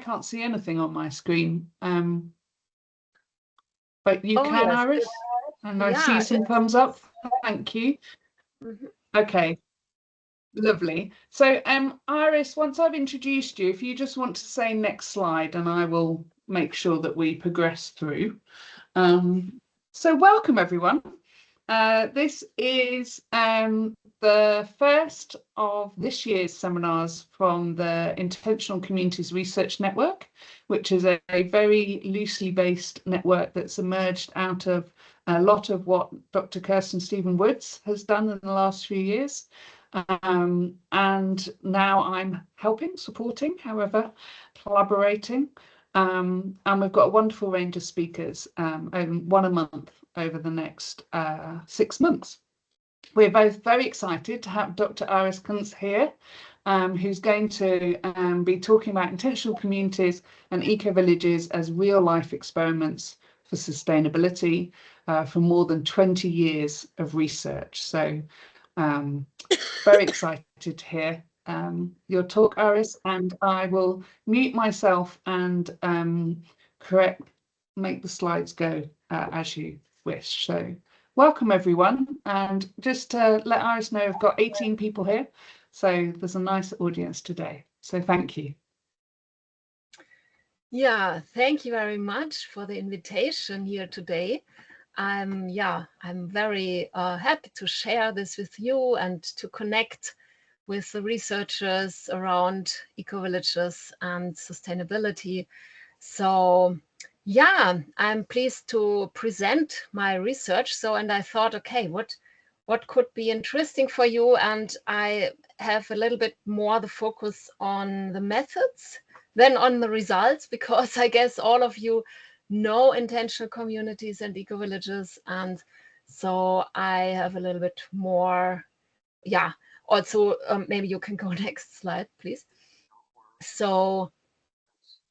can't see anything on my screen. But you can, yes. Iris, and I see some thumbs up. Thank you. Okay, lovely. So, Iris, once I've introduced you, if you just want to say next slide, and I will make sure that we progress through. So welcome, everyone. This is the first of this year's seminars from the Intentional Communities Research Network, which is a very loosely based network that's emerged out of a lot of what Dr. Kirsten Stephen Woods has done in the last few years. And now I'm helping, supporting, however, collaborating. And we've got a wonderful range of speakers, one a month over the next 6 months. We're both very excited to have Dr. Iris Kunze here, who's going to be talking about intentional communities and eco-villages as real-life experiments for sustainability for more than 20 years of research. So very excited to hear your talk, Iris, and I will mute myself and make the slides go as you wish. So welcome, everyone, and just to let Iris know, I've got 18 people here, so there's a nice audience today. So thank you. Yeah, thank you very much for the invitation here today. I'm very happy to share this with you and to connect with the researchers around eco-villages and sustainability. So yeah, I'm pleased to present my research. And I thought, okay, what could be interesting for you? And I have a little bit more the focus on the methods than on the results, because I guess all of you know intentional communities and eco-villages. And so I have a little bit more, also maybe you can go next slide, please. So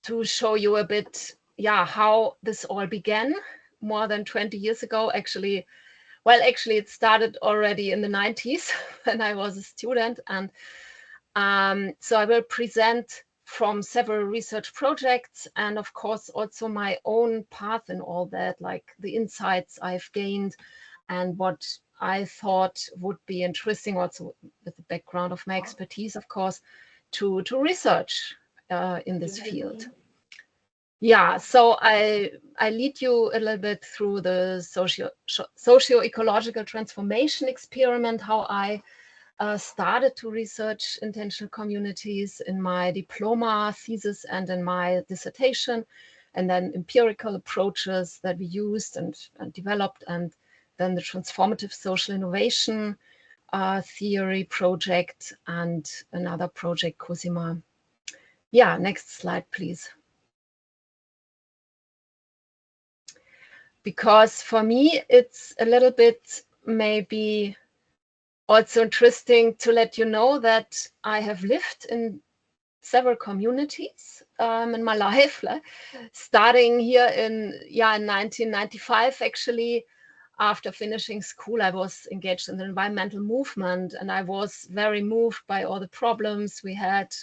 to show you a bit, how this all began more than 20 years ago. Actually, it started already in the 90s when I was a student. And so I will present from several research projects, and of course also my own path and all that, like the insights I've gained and what I thought would be interesting, also with the background of my expertise, of course, to research in this field. Yeah, so I lead you a little bit through the socio-ecological transformation experiment, how I started to research intentional communities in my diploma thesis and in my dissertation, and then empirical approaches that we used and developed, and then the transformative social innovation theory project and another project, Cosima. Yeah, next slide, please. Because for me, it's a little bit maybe also interesting to let you know that I have lived in several communities in my life, starting here in 1995. Actually, after finishing school, I was engaged in the environmental movement, and I was very moved by all the problems we had,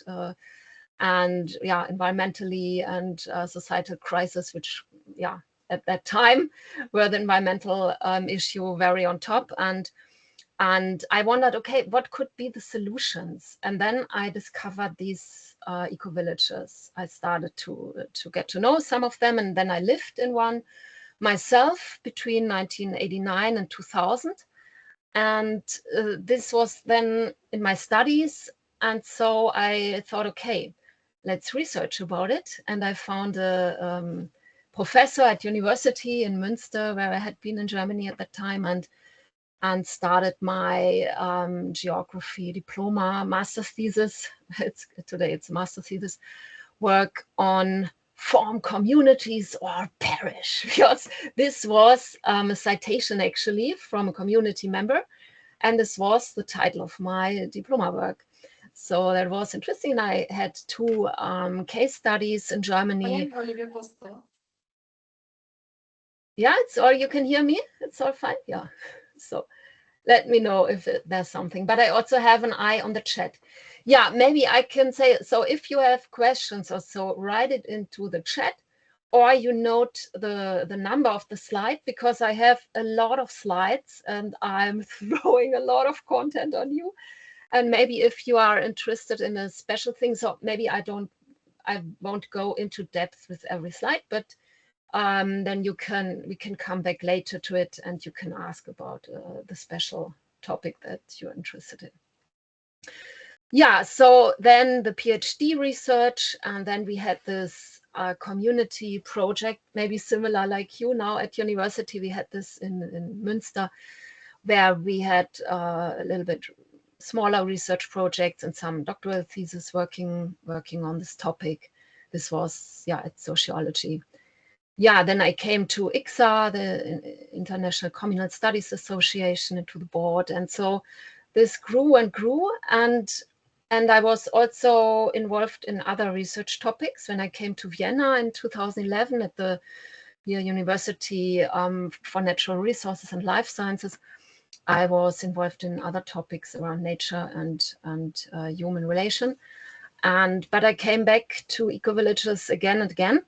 and environmentally and societal crisis, which at that time were the environmental issue very on top. And I wondered, okay, what could be the solutions? And then I discovered these eco-villages. I started to get to know some of them, and then I lived in one myself between 1989 and 2000. And this was then in my studies. And so I thought, okay, let's research about it. And I found a professor at university in Münster, where I had been in Germany at that time, and started my geography diploma master's thesis. Today it's a master's thesis work on form communities or perish, because this was a citation actually from a community member, and this was the title of my diploma work. So that was interesting. I had 2 case studies in Germany. Yeah, it's all, you can hear me? It's all fine? Yeah. So let me know if there's something. But I also have an eye on the chat. Yeah, maybe I can say, so if you have questions or so, write it into the chat, or you note the number of the slide, because I have a lot of slides and I'm throwing a lot of content on you. And maybe if you are interested in a special thing, so maybe I won't go into depth with every slide, but then we can come back later to it and you can ask about the special topic that you're interested in. Yeah, so then the PhD research, and then we had this community project, maybe similar like you now at university. We had this in Münster, where we had a little bit smaller research projects and some doctoral thesis working on this topic. This was, yeah, it's sociology. Yeah, then I came to ICSA, the International Communal Studies Association, and to the board. And so this grew and grew. And I was also involved in other research topics. When I came to Vienna in 2011 at the University for Natural Resources and Life Sciences, I was involved in other topics around nature and human relation. But I came back to ecovillages again and again,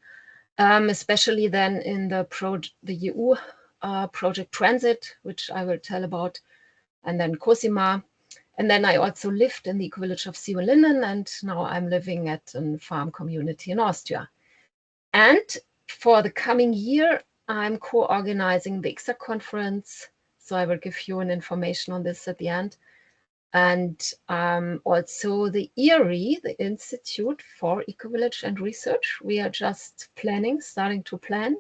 especially then in the EU project Transit, which I will tell about, and then Cosima. And then I also lived in the ecovillage of Sea and Linden, and now I'm living at a farm community in Austria. And for the coming year, I'm co-organizing the ICSA conference, so I will give you an information on this at the end. And also the IRI, the Institute for Ecovillage and Research. We are just starting to plan.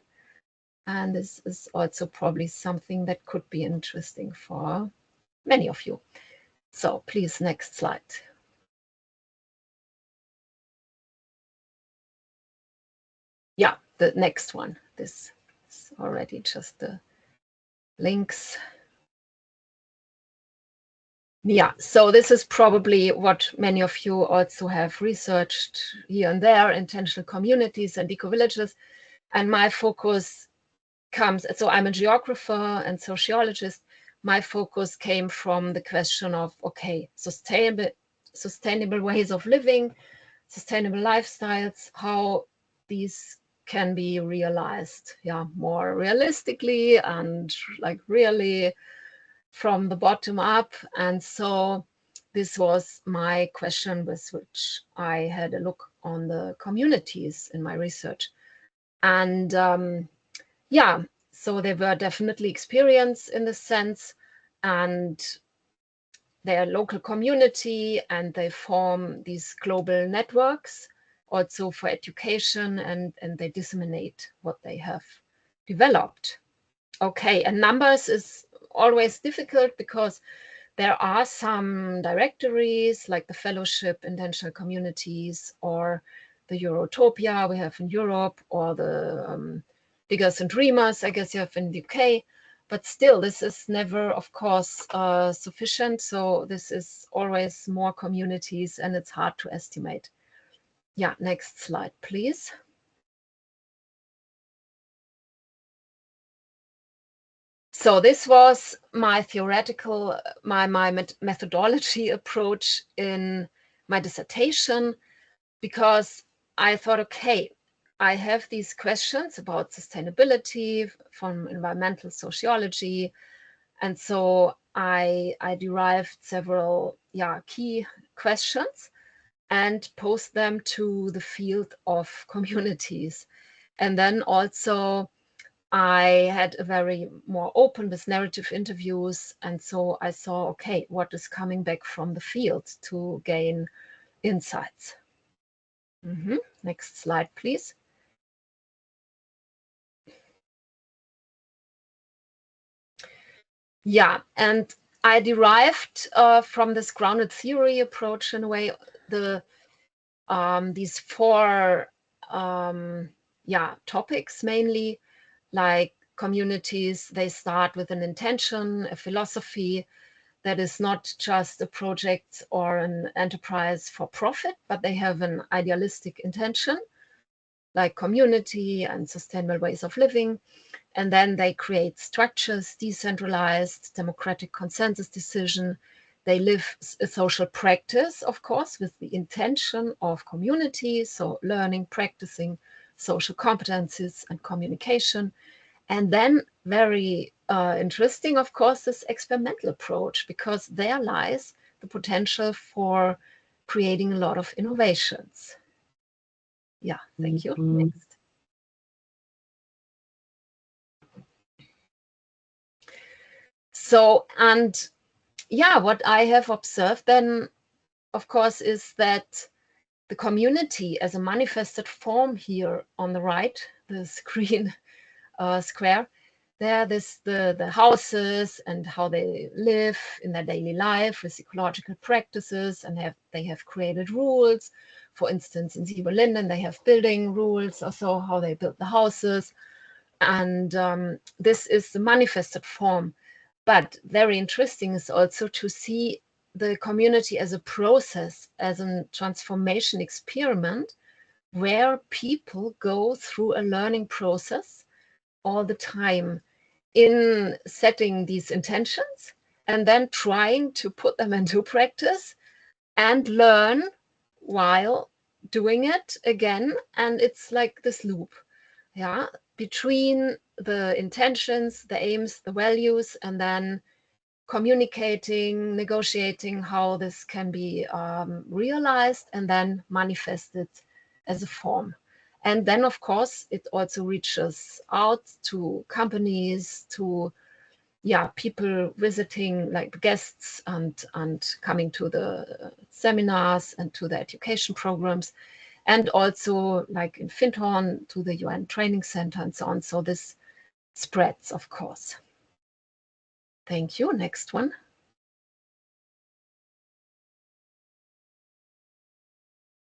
And this is also probably something that could be interesting for many of you. So please, next slide. Yeah, the next one. This is already just the links. Yeah, so this is probably what many of you also have researched here and there, intentional communities and ecovillages. And my focus comes, so I'm a geographer and sociologist. My focus came from the question of, okay, sustainable ways of living, sustainable lifestyles, how these can be realized, yeah, more realistically and like really from the bottom up. And so this was my question with which I had a look on the communities in my research. And yeah, so they were definitely experienced in this sense, and they are local community and they form these global networks also for education, and they disseminate what they have developed. Okay, and numbers is always difficult because there are some directories like the Fellowship Intentional Communities or the Eurotopia we have in Europe, or the Diggers and Dreamers, I guess you have in the UK. But still, this is never, of course, sufficient. So this is always more communities and it's hard to estimate. Yeah, next slide, please. So this was my theoretical, my methodology approach in my dissertation, because I thought, okay, I have these questions about sustainability from environmental sociology. And so I derived several key questions and posed them to the field of communities. And then also I had a very more open with narrative interviews. And so I saw, okay, what is coming back from the field to gain insights. Next slide, please. Yeah, and I derived from this grounded theory approach in a way these four topics mainly, like communities. They start with an intention, a philosophy that is not just a project or an enterprise for profit, but they have an idealistic intention. like community and sustainable ways of living. And then they create structures, decentralized, democratic consensus decision. They live a social practice, of course, with the intention of community, so learning, practicing social competencies and communication. And then very interesting, of course, this experimental approach, because there lies the potential for creating a lot of innovations. Yeah, thank you. Next. So, and yeah, what I have observed then, of course, is that the community as a manifested form here on the right, this green square, there the houses and how they live in their daily life with ecological practices, and they have created rules. For instance, in Sieberlinden, they have building rules, also how they build the houses. And this is the manifested form. But very interesting is also to see the community as a process, as a transformation experiment, where people go through a learning process all the time in setting these intentions and then trying to put them into practice and learn while doing it again. And it's like this loop, yeah, between the intentions, the aims, the values, and then communicating, negotiating how this can be realized and then manifested as a form. And then, of course, it also reaches out to companies, to people visiting, like guests, and coming to the seminars and to the education programs, and also like in Findhorn to the UN Training Center and so on. So this spreads, of course. Thank you. Next one.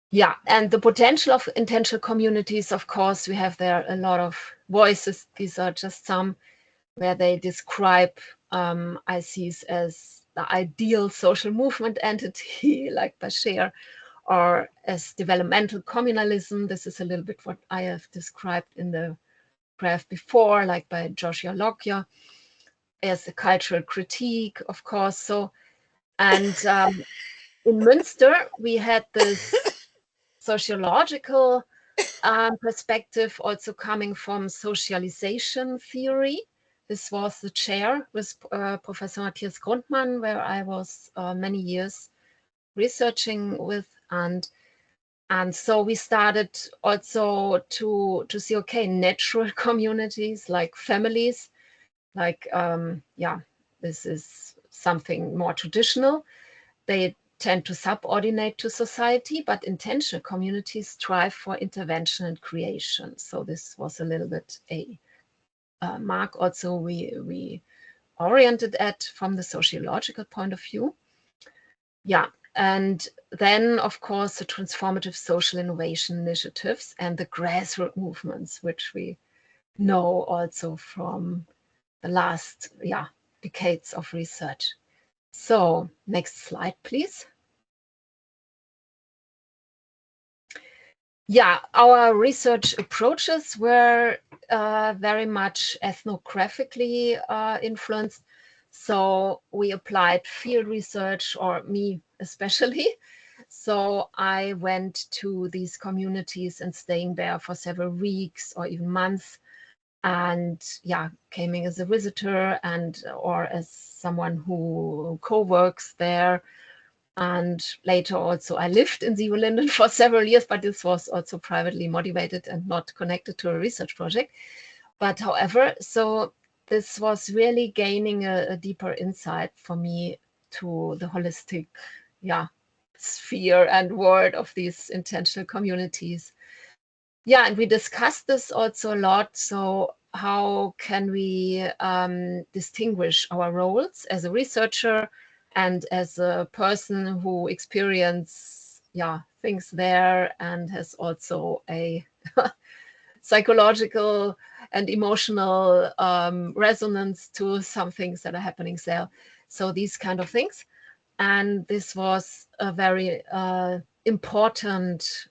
Yeah, and the potential of intentional communities, of course, we have there a lot of voices. These are just some where they describe ICs as the ideal social movement entity, like Bashir, or as developmental communalism. This is a little bit what I have described in the graph before, like by Joshua Lockyer, as a cultural critique, of course. So, and in Münster, we had this sociological perspective also coming from socialization theory. This was the chair with Professor Matthias Grundmann, where I was many years researching with, and so we started also to see, okay, natural communities like families, like this is something more traditional. They tend to subordinate to society, but intentional communities strive for intervention and creation. So this was a little bit a mark also we oriented at from the sociological point of view. Yeah, and then of course the transformative social innovation initiatives and the grassroots movements, which we know also from the last decades of research. So next slide, please. Yeah, our research approaches were very much ethnographically influenced. So we applied field research, or me especially. So I went to these communities and staying there for several weeks or even months, and came in as a visitor and or as someone who co-works there. And later also I lived in Sieberlinden for several years, but this was also privately motivated and not connected to a research project. But however, so this was really gaining a deeper insight for me to the holistic sphere and world of these intentional communities. Yeah, and we discussed this also a lot. So how can we distinguish our roles as a researcher and as a person who experiences things there and has also a psychological and emotional resonance to some things that are happening there. So these kind of things. And this was a very important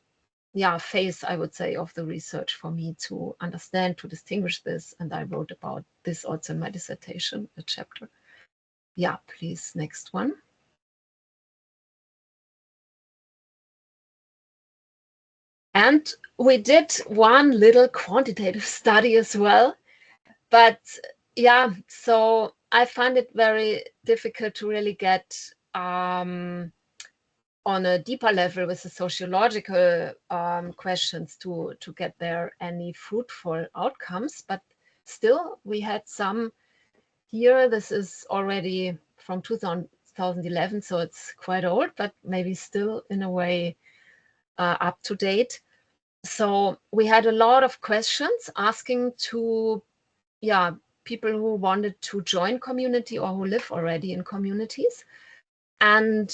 phase, I would say, of the research for me to understand, to distinguish this. And I wrote about this also in my dissertation, a chapter. Yeah, please, next one. And we did one little quantitative study as well. But yeah, so I find it very difficult to really get on a deeper level with the sociological questions to get there any fruitful outcomes. But still, we had some here. This is already from 2011, so it's quite old, but maybe still in a way up to date. So we had a lot of questions asking to people who wanted to join community or who live already in communities. And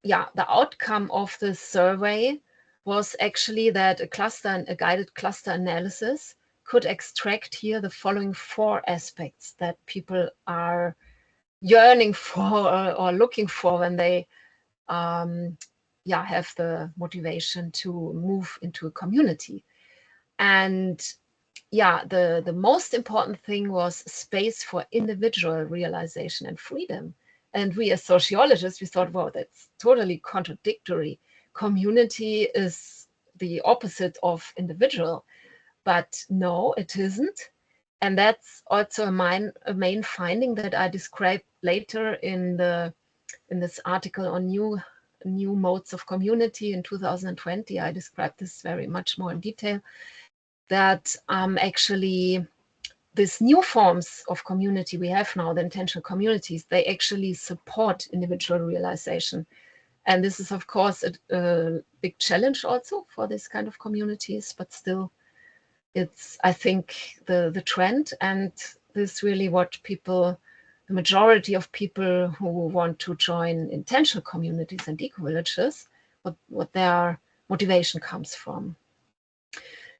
the outcome of this survey was actually that a guided cluster analysis could extract here the following 4 aspects that people are yearning for or looking for when they have the motivation to move into a community. And the most important thing was space for individual realization and freedom. And we as sociologists, we thought, wow, that's totally contradictory. Community is the opposite of individual. But no, it isn't. And that's also a main finding that I describe later in this article on new modes of community in 2020. I described this very much more in detail, that actually these new forms of community we have now, the intentional communities, they actually support individual realization. And this is, of course, a big challenge also for this kind of communities, but still it's, I think, the trend. And this is really what people, the majority of people who want to join intentional communities and ecovillages, what their motivation comes from.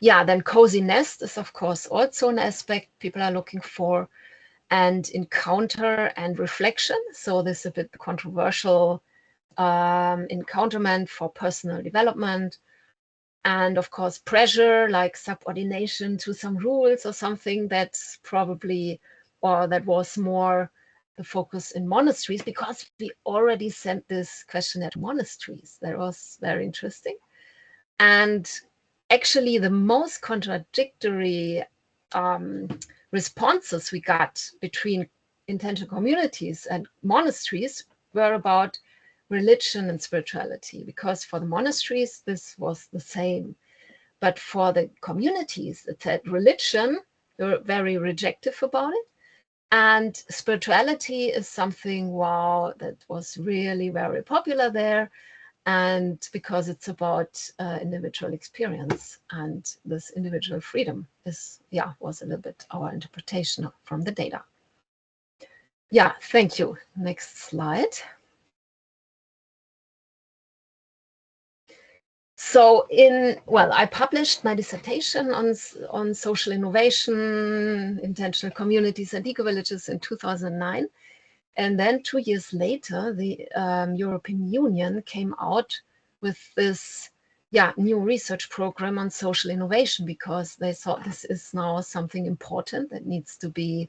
Then cozy nest is, of course, also an aspect people are looking for, and encounter and reflection. So this is a bit controversial encounterment for personal development. And of course, pressure, like subordination to some rules or something that's probably, or that was more the focus in monasteries, because we already sent this questionnaire to monasteries. That was very interesting. And actually, the most contradictory responses we got between intentional communities and monasteries were about religion and spirituality, because for the monasteries, this was the same. But for the communities, it said religion, they were very rejective about it. And spirituality is something, wow, that was really very popular there. And because it's about individual experience, and this individual freedom is, was a little bit our interpretation from the data. Thank you. Next slide. So I published my dissertation on social innovation, intentional communities and ecovillages in 2009. And then 2 years later, the European Union came out with this new research program on social innovation, because they thought this is now something important that needs to be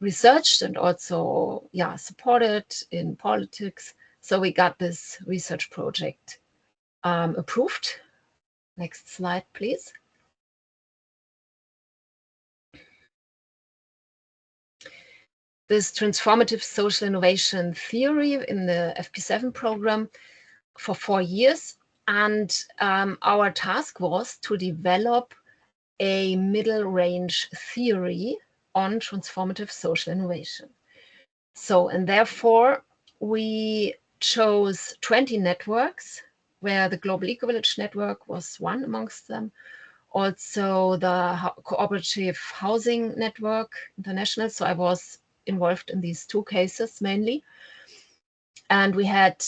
researched and also supported in politics. So we got this research project approved. Next slide, please. This transformative social innovation theory in the FP7 program for 4 years. And our task was to develop a middle range theory on transformative social innovation. So, and therefore we chose 20 networks, where the Global Ecovillage Network was one amongst them. Also the Cooperative Housing Network International. So I was involved in these 2 cases mainly. And we had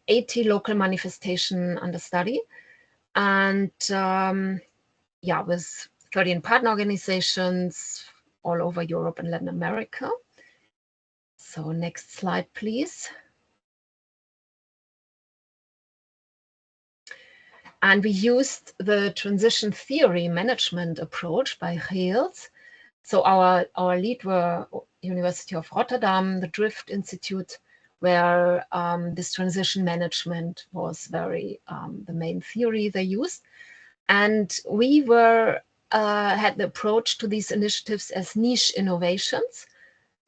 80 local manifestation under study. And with 13 partner organizations all over Europe and Latin America. So next slide, please. And we used the transition theory management approach by Geels. So our lead were University of Rotterdam, the Drift Institute, where this transition management was very the main theory they used. And we were had the approach to these initiatives as niche innovations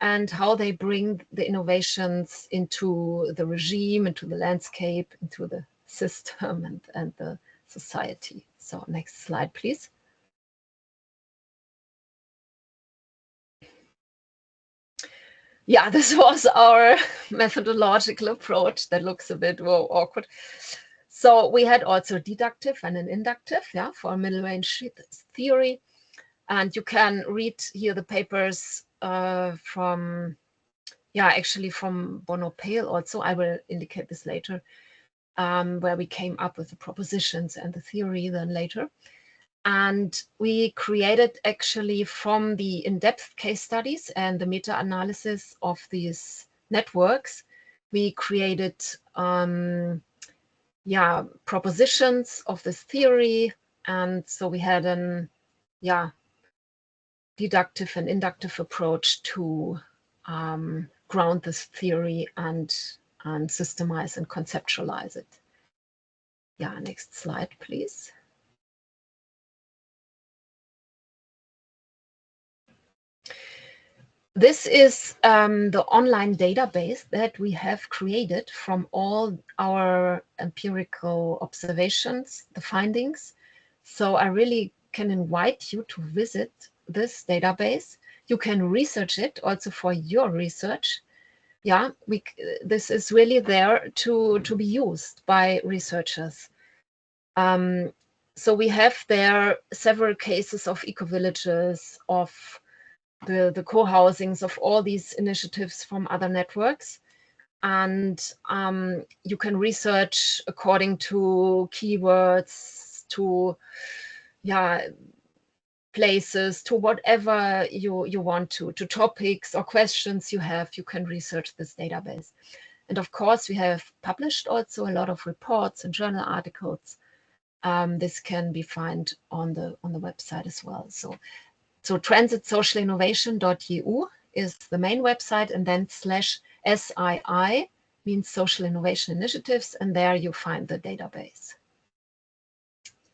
and how they bring the innovations into the regime, into the landscape, into the system and the society. So next slide, please. Yeah, this was our methodological approach that looks a bit awkward. So we had also deductive and an inductive, yeah, for middle range theory. And you can read here the papers from, yeah, actually from Bono Pale also. I will indicate this later, where we came up with the propositions and the theory then later. And we created actually from the in-depth case studies and the meta-analysis of these networks, we created propositions of this theory. And so we had an deductive and inductive approach to ground this theory and systemize and conceptualize it. Yeah, next slide, please. This is the online database that we have created from all our empirical observations, the findings. So I really can invite you to visit this database. You can research it also for your research. Yeah, this is really there to be used by researchers. So we have there several cases of ecovillages, of the co-housings of all these initiatives from other networks. And you can research according to keywords, to places, to whatever you want to topics or questions you have, you can research this database. And of course, we have published also a lot of reports and journal articles. This can be found on the website as well. So transitsocialinnovation.eu is the main website, and then /SII means Social Innovation Initiatives, and there you find the database.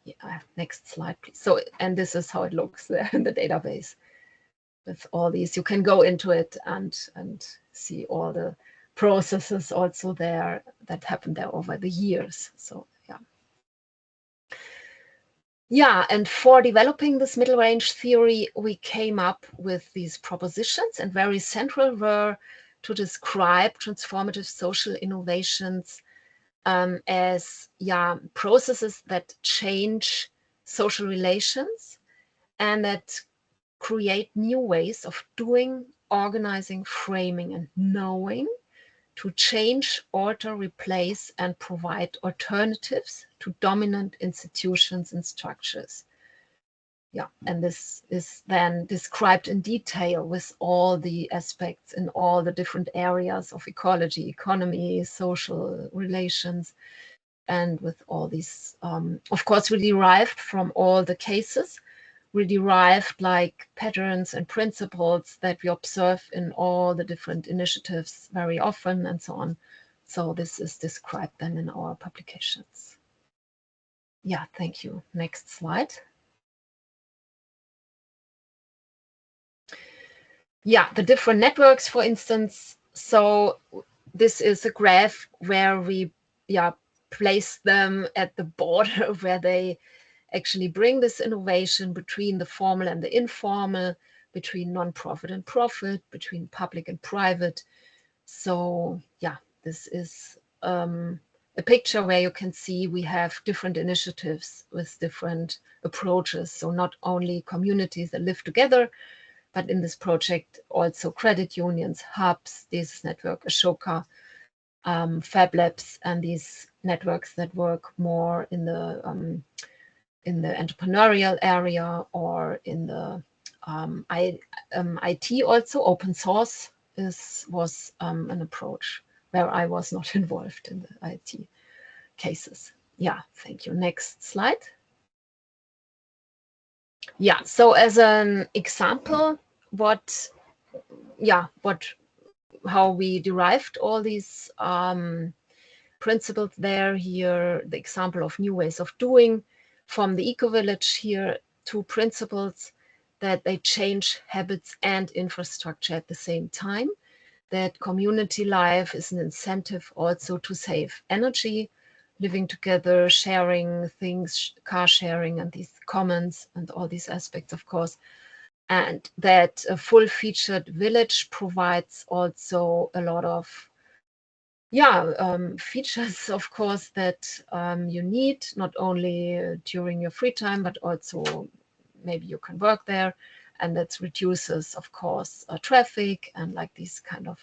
Yeah, next slide, please. So, and this is how it looks there in the database with all these. You can go into it and see all the processes also there that happened there over the years. So, yeah. Yeah, and for developing this middle range theory, we came up with these propositions, and very central were to describe transformative social innovations as processes that change social relations and that create new ways of doing, organizing, framing, and knowing to change, alter, replace, and provide alternatives to dominant institutions and structures. Yeah, and this is then described in detail with all the aspects in all the different areas of ecology, economy, social relations, and with all these, of course, we derived from all the cases. We derived like patterns and principles that we observe in all the different initiatives very often and so on. So this is described then in our publications. Yeah, thank you. Next slide. Yeah, the different networks, for instance. So this is a graph where we place them at the border where they actually bring this innovation between the formal and the informal, between non-profit and profit, between public and private. So yeah, this is a picture where you can see we have different initiatives with different approaches. So not only communities that live together, but in this project also credit unions, hubs, this network, Ashoka, Fab Labs, and these networks that work more in the entrepreneurial area or in the IT also. Open source was an approach where I was not involved in the IT cases. Yeah, thank you. Next slide. Yeah, so as an example, how we derived all these principles there, here the example of new ways of doing from the eco-village, here 2 principles that they change habits and infrastructure at the same time, that community life is an incentive also to save energy, living together, sharing things, car sharing and these commons and all these aspects, of course, and that a full-featured village provides also a lot of features, of course, that you need not only during your free time, but also maybe you can work there, and that reduces, of course, traffic and like these kind of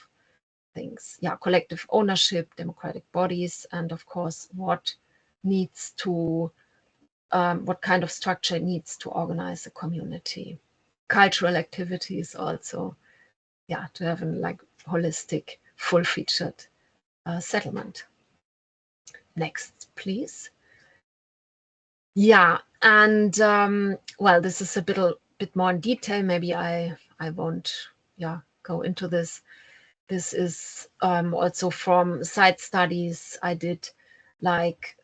things. Yeah, collective ownership, democratic bodies, and of course, what kind of structure needs to organize a community. Cultural activities also, yeah, to have a like holistic, full-featured settlement. Next, please. Yeah, and well, this is a bit more in detail. Maybe I won't go into this. This is also from side studies I did, like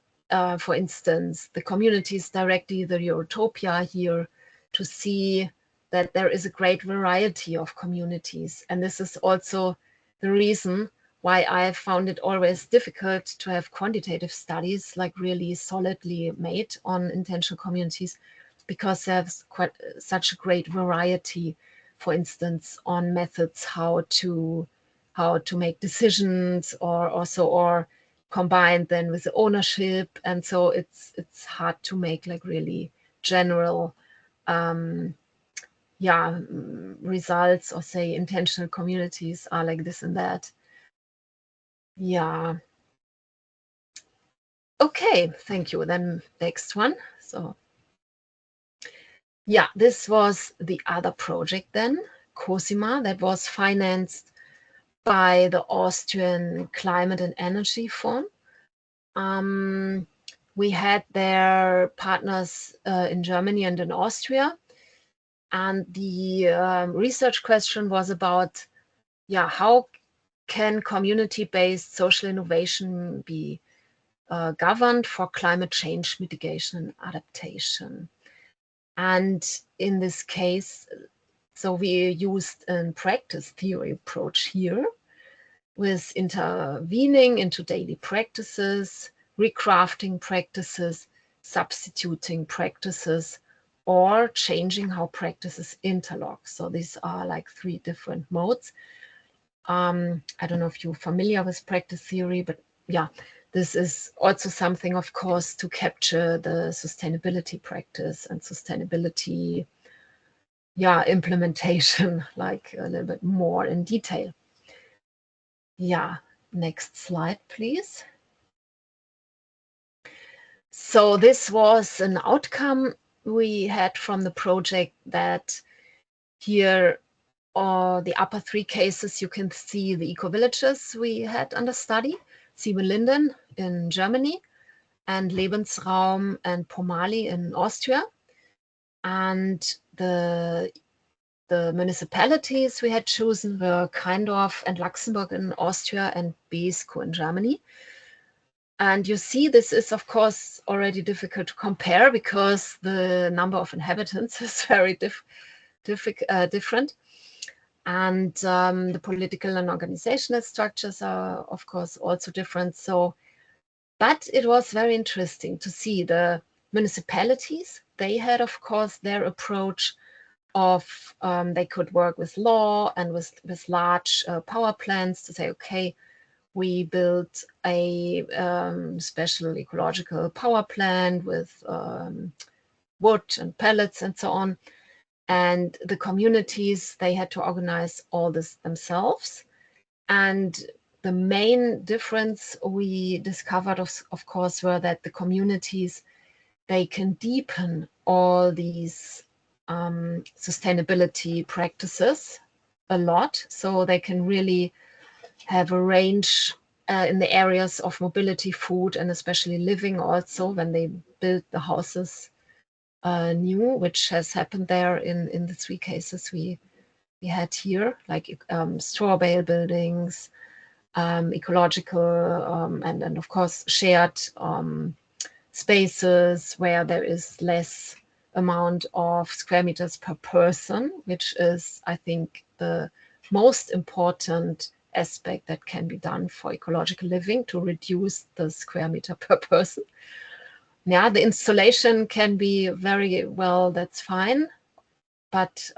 for instance, the communities directly, the Eurotopia here, to see that there is a great variety of communities. And this is also the reason why I found it always difficult to have quantitative studies like really solidly made on intentional communities, because there's such a great variety, for instance, on methods how to make decisions or combined then with the ownership. And so it's hard to make like really general results, or say intentional communities are like this and that. Yeah. Okay, thank you. Then next one. So yeah, this was the other project then, Cosima, that was financed by the Austrian Climate and Energy Fund. We had their partners in Germany and in Austria. And the research question was about, how can community-based social innovation be governed for climate change mitigation and adaptation? And in this case, so we used a practice theory approach here, with intervening into daily practices, recrafting practices, substituting practices, or changing how practices interlock. So these are like 3 different modes. I don't know if you're familiar with practice theory, but yeah, this is also something, of course, to capture the sustainability practice and sustainability implementation, like a little bit more in detail. Yeah, next slide, please. So this was an outcome we had from the project, that here are the upper 3 cases. You can see the eco-villages we had under study, Siebenlinden in Germany, and Lebensraum and Pomali in Austria. And the municipalities we had chosen were Keindorf and Luxembourg in Austria and Beeskow in Germany. And you see, this is, of course, already difficult to compare, because the number of inhabitants is very different. And the political and organizational structures are, of course, also different. So, but it was very interesting to see the municipalities. They had, of course, their approach of they could work with law and with large power plants to say, okay, we built a special ecological power plant with wood and pellets and so on. And the communities, they had to organize all this themselves. And the main difference we discovered, of course, were that the communities, they can deepen all these sustainability practices a lot. So they can really have a range in the areas of mobility, food, and especially living also when they build the houses new, which has happened there in the 3 cases we had here, like straw bale buildings, ecological, and of course shared spaces where there is less amount of square meters per person, which is, I think, the most important aspect that can be done for ecological living, to reduce the square meter per person. Yeah, the installation can be very well, that's fine, but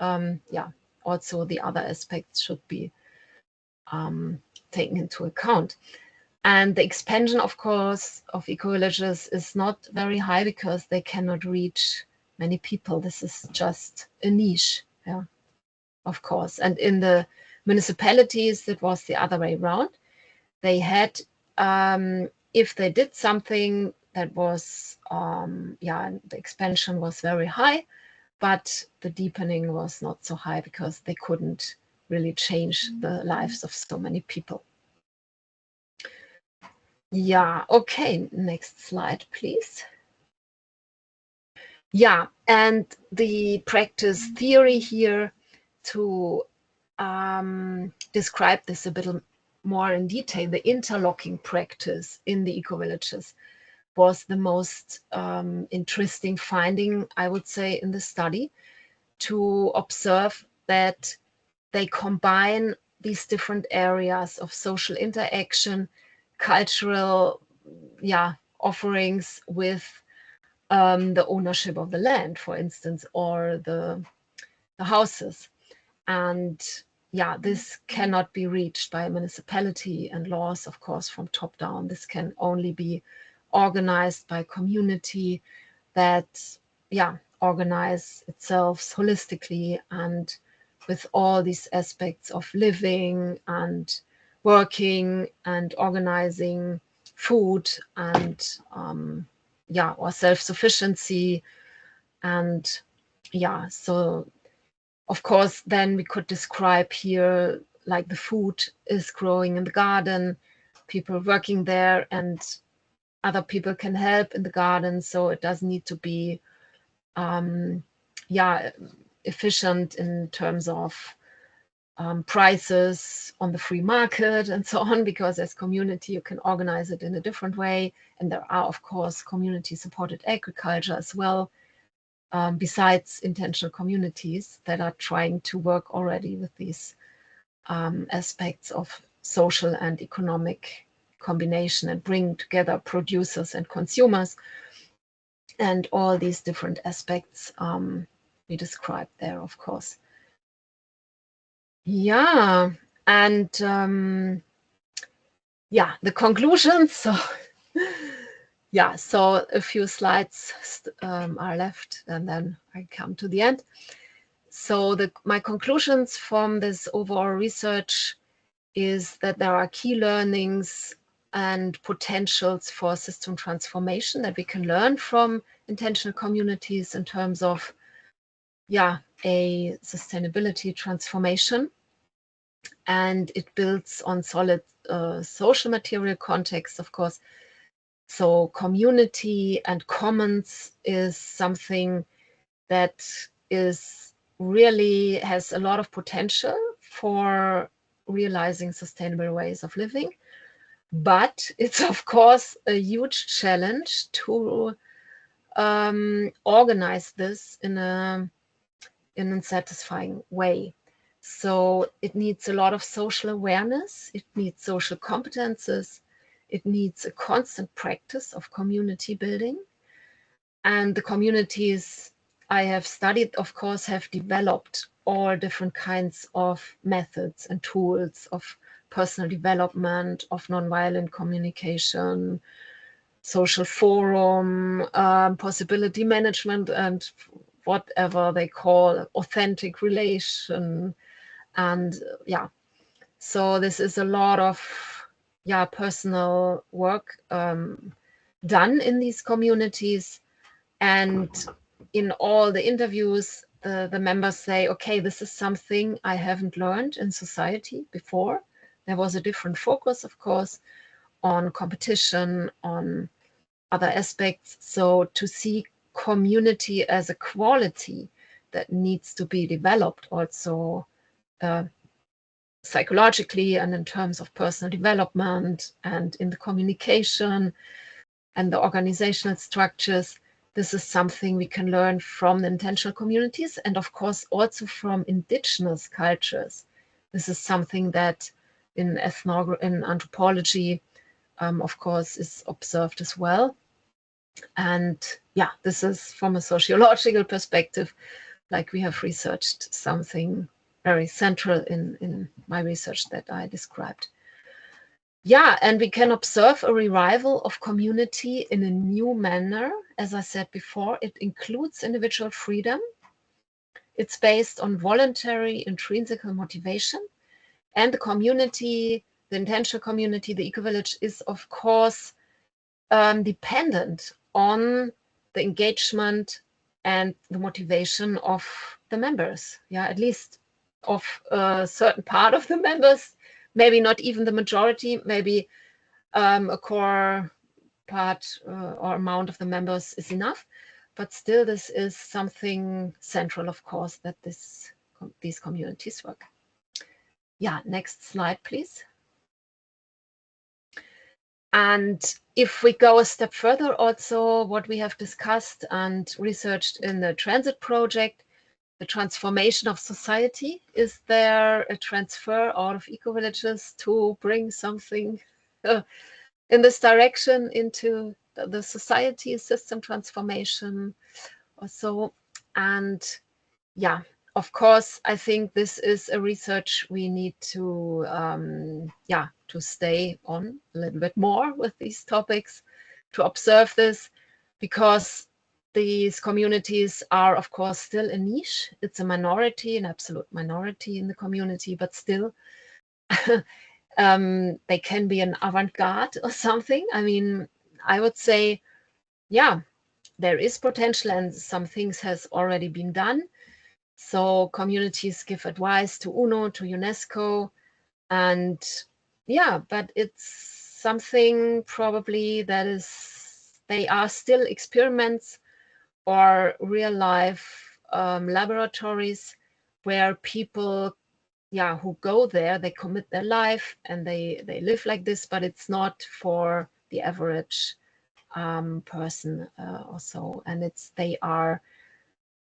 yeah, also the other aspects should be taken into account. And the expansion, of course, of ecovillages is not very high because they cannot reach many people. This is just a niche, yeah, of course. And in the municipalities, it was the other way around. They had, if they did something that was, yeah, the expansion was very high, but the deepening was not so high because they couldn't really change the lives of so many people. Yeah, okay, next slide, please. Yeah, and the practice theory here to describe this a bit more in detail, the interlocking practice in the ecovillages was the most interesting finding, I would say, in the study, to observe that they combine these different areas of social interaction, cultural, yeah, offerings with the ownership of the land, for instance, or the houses. And yeah, this cannot be reached by a municipality and laws, of course, from top down. This can only be organized by community that, yeah, organize itself holistically and with all these aspects of living and working and organizing food and yeah, or self-sufficiency. And yeah, so of course then we could describe here, like the food is growing in the garden, people working there, and other people can help in the garden, so it doesn't need to be yeah, efficient in terms of prices on the free market and so on, because as community you can organize it in a different way. And there are, of course, community supported agriculture as well, besides intentional communities that are trying to work already with these aspects of social and economic combination and bring together producers and consumers, and all these different aspects we described there, of course. Yeah, and yeah, the conclusions. So yeah, so a few slides are left, and then I come to the end. So my conclusions from this overall research is that there are key learnings and potentials for system transformation that we can learn from intentional communities in terms of, yeah, a sustainability transformation. And it builds on solid social material context, of course. So community and commons is something that is really has a lot of potential for realizing sustainable ways of living. But it's, of course, a huge challenge to organize this in a satisfying way. So it needs a lot of social awareness, it needs social competences, it needs a constant practice of community building. And the communities I have studied, of course, have developed all different kinds of methods and tools of personal development, of nonviolent communication, social forum, possibility management, and whatever they call authentic relation. And yeah, so this is a lot of, yeah, personal work done in these communities. And in all the interviews, the members say, okay, this is something I haven't learned in society before. There was a different focus, of course, on competition, on other aspects. So to see community as a quality that needs to be developed also psychologically and in terms of personal development and in the communication and the organizational structures. This is something we can learn from the intentional communities and of course also from indigenous cultures. This is something that in anthropology, of course, is observed as well. And yeah, this is from a sociological perspective, like we have researched something very central in my research that I described. Yeah, and we can observe a revival of community in a new manner. As I said before, it includes individual freedom. It's based on voluntary intrinsic motivation. And the community, the intentional community, the eco-village is, of course, dependent on the engagement and the motivation of the members. Yeah, at least of a certain part of the members, maybe not even the majority, maybe a core part or amount of the members is enough. But still, this is something central, of course, that these communities work. Yeah, next slide, please. And if we go a step further, also what we have discussed and researched in the transit project, the transformation of society. Is there a transfer out of eco-villages to bring something in this direction into the society system transformation or so? And yeah, of course, I think this is a research we need to, to stay on a little bit more with these topics, to observe this, because these communities are, of course, still a niche. It's a minority, an absolute minority in the community, but still they can be an avant-garde or something. I mean, I would say, yeah, there is potential and some things has already been done. So communities give advice to UNO, to UNESCO, and yeah, but it's something probably that is, they are still experiments or real life laboratories where people, yeah, who go there, they commit their life and they live like this, but it's not for the average person or so. And they are,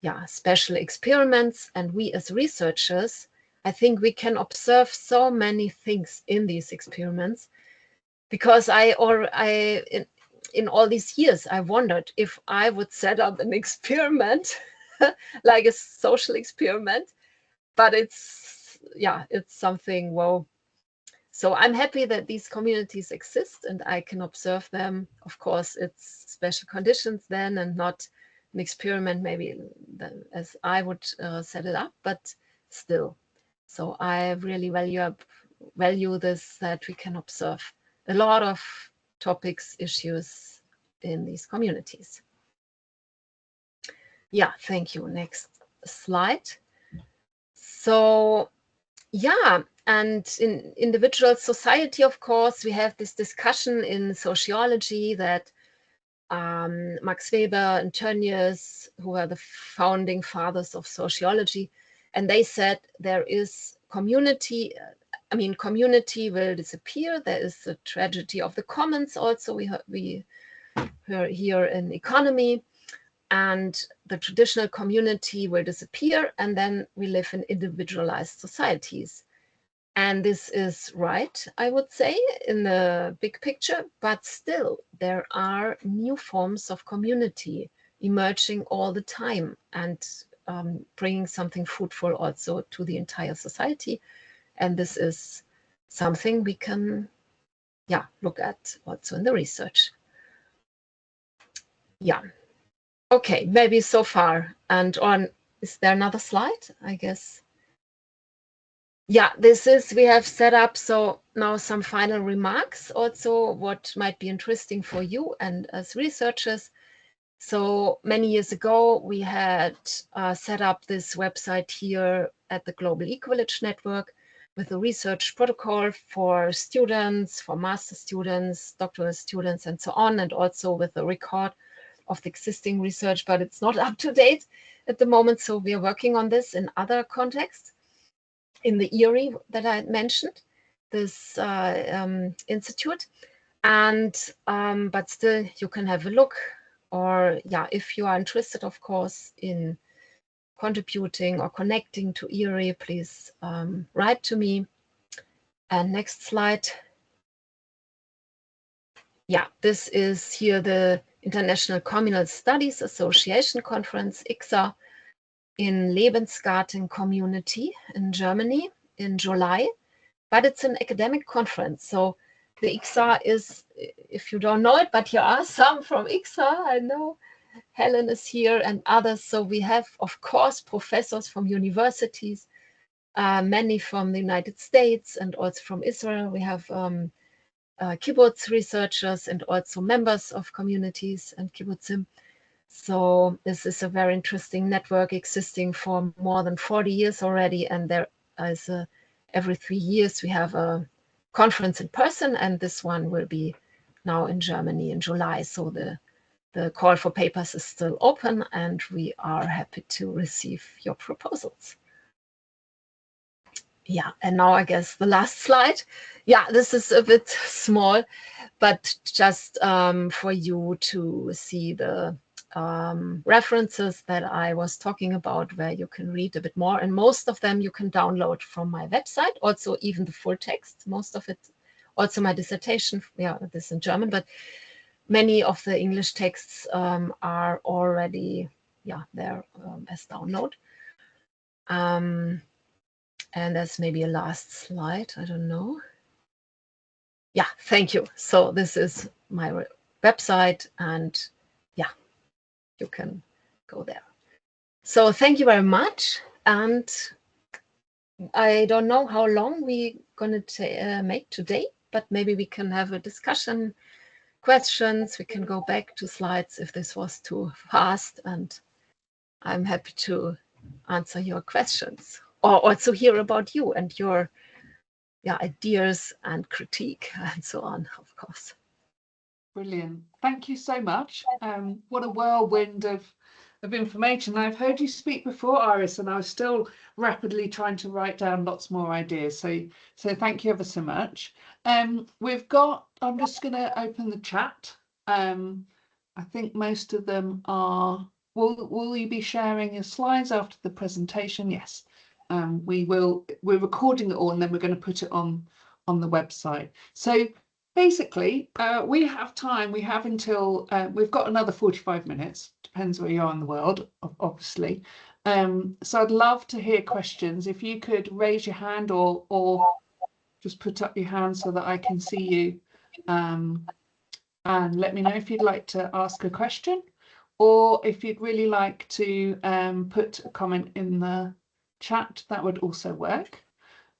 yeah, special experiments. And we as researchers, I think we can observe so many things in these experiments, because in all these years, I wondered if I would set up an experiment, like a social experiment, but it's something, well, so I'm happy that these communities exist and I can observe them. Of course, it's special conditions then and not an experiment maybe as I would set it up, but still. So I really value this, that we can observe a lot of topics, issues in these communities. Yeah, thank you. Next slide. So yeah, and in individual society, of course, we have this discussion in sociology that Max Weber and Tönnies, who are the founding fathers of sociology, and they said there is community, community will disappear. There is the tragedy of the commons also, we hear here in economy, and the traditional community will disappear, and then we live in individualized societies. And this is right, I would say, in the big picture, but still there are new forms of community emerging all the time and bringing something fruitful also to the entire society. And this is something we can, look at also in the research. Yeah. Okay, maybe so far. And is there another slide? I guess. Yeah, we have set up, so now some final remarks also, what might be interesting for you and as researchers. So many years ago, we had set up this website here at the Global Eco-Village Network, with a research protocol for students, for master students, doctoral students, and so on, and also with a record of the existing research, but it's not up to date at the moment. So we are working on this in other contexts. In the ERI that I mentioned, this institute, and but still you can have a look, or yeah, if you are interested, of course, in contributing or connecting to ERI, please write to me. And next slide. Yeah, this is here the International Communal Studies Association Conference, ICSA, in Lebensgarten community in Germany in July, but it's an academic conference. So the ICSA is, if you don't know it, but here are some from ICSA, I know Helen is here and others. So we have, of course, professors from universities, many from the United States and also from Israel. We have kibbutz researchers and also members of communities and kibbutzim. So this is a very interesting network existing for more than 40 years already. And there is every 3 years we have a conference in person, and this one will be now in Germany in July. So the call for papers is still open, and we are happy to receive your proposals. Yeah, and now I guess the last slide. Yeah, this is a bit small, but just for you to see the references that I was talking about, where you can read a bit more, and most of them you can download from my website, also even the full text, most of it, also my dissertation, yeah, this in German, but many of the English texts are already, yeah, there as download. And that's maybe a last slide, I don't know. Yeah, thank you. So this is my website, and yeah, you can go there. So thank you very much. And I don't know how long we're going to make today, but maybe we can have a discussion, questions. We can go back to slides if this was too fast, and I'm happy to answer your questions, or also hear about you and your ideas and critique and so on, of course. Brilliant. Thank you so much. What a whirlwind of information. I've heard you speak before, Iris, and I was still rapidly trying to write down lots more ideas. So thank you ever so much. We've got, I'm just going to open the chat. I think most of them are, will you be sharing your slides after the presentation? Yes. We will. We're recording it all, and then we're going to put it on the website. So basically, we have time. We have until we've got another 45 minutes. Depends where you are in the world, obviously. So I'd love to hear questions. If you could raise your hand or just put up your hand so that I can see you, and let me know if you'd like to ask a question, or if you'd really like to put a comment in the chat, that would also work.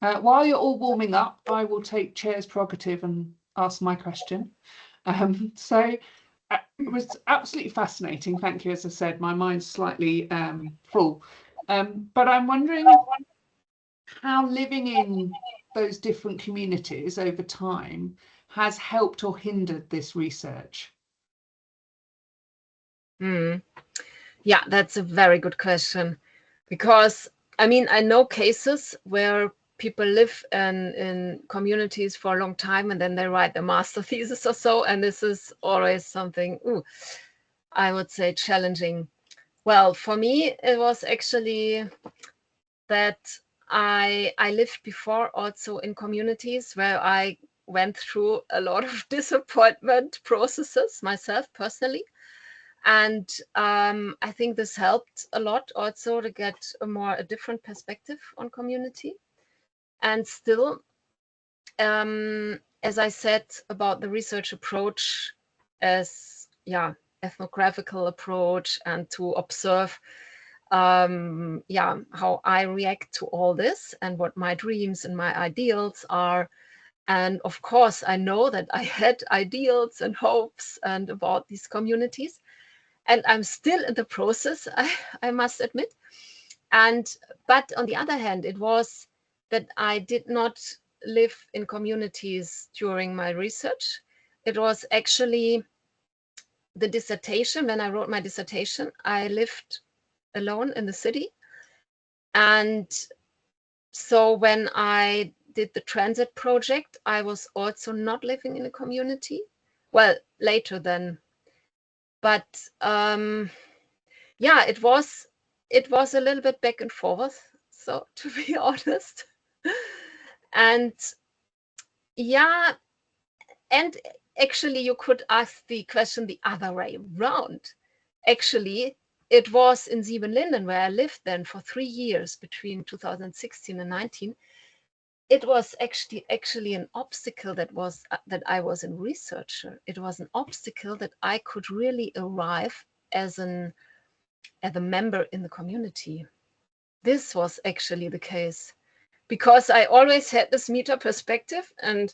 While you're all warming up, I will take chair's prerogative and ask my question. So it was absolutely fascinating. Thank you. As I said, my mind's slightly full, but I'm wondering how living in those different communities over time has helped or hindered this research. Yeah, that's a very good question, because I mean, I know cases where people live in communities for a long time, and then they write a master thesis or so, and this is always something, I would say, challenging. Well, for me, it was actually that I lived before also in communities where I went through a lot of disappointment processes myself personally. And I think this helped a lot also to get a different perspective on community. And still, as I said about the research approach as, ethnographical approach, and to observe, how I react to all this and what my dreams and my ideals are. And of course, I know that I had ideals and hopes and about these communities. And I'm still in the process, I must admit. But on the other hand, it was that I did not live in communities during my research. It was actually the dissertation. When I wrote my dissertation, I lived alone in the city. And so when I did the transit project, I was also not living in a community. Well, later then. But yeah, it was a little bit back and forth, so to be honest. And yeah, and actually you could ask the question the other way around. Actually, it was in Siebenlinden, where I lived then for 3 years between 2016 and 19. It was actually an obstacle that I was a researcher. It was an obstacle that I could really arrive as a member in the community. This was actually the case, because I always had this meta perspective, and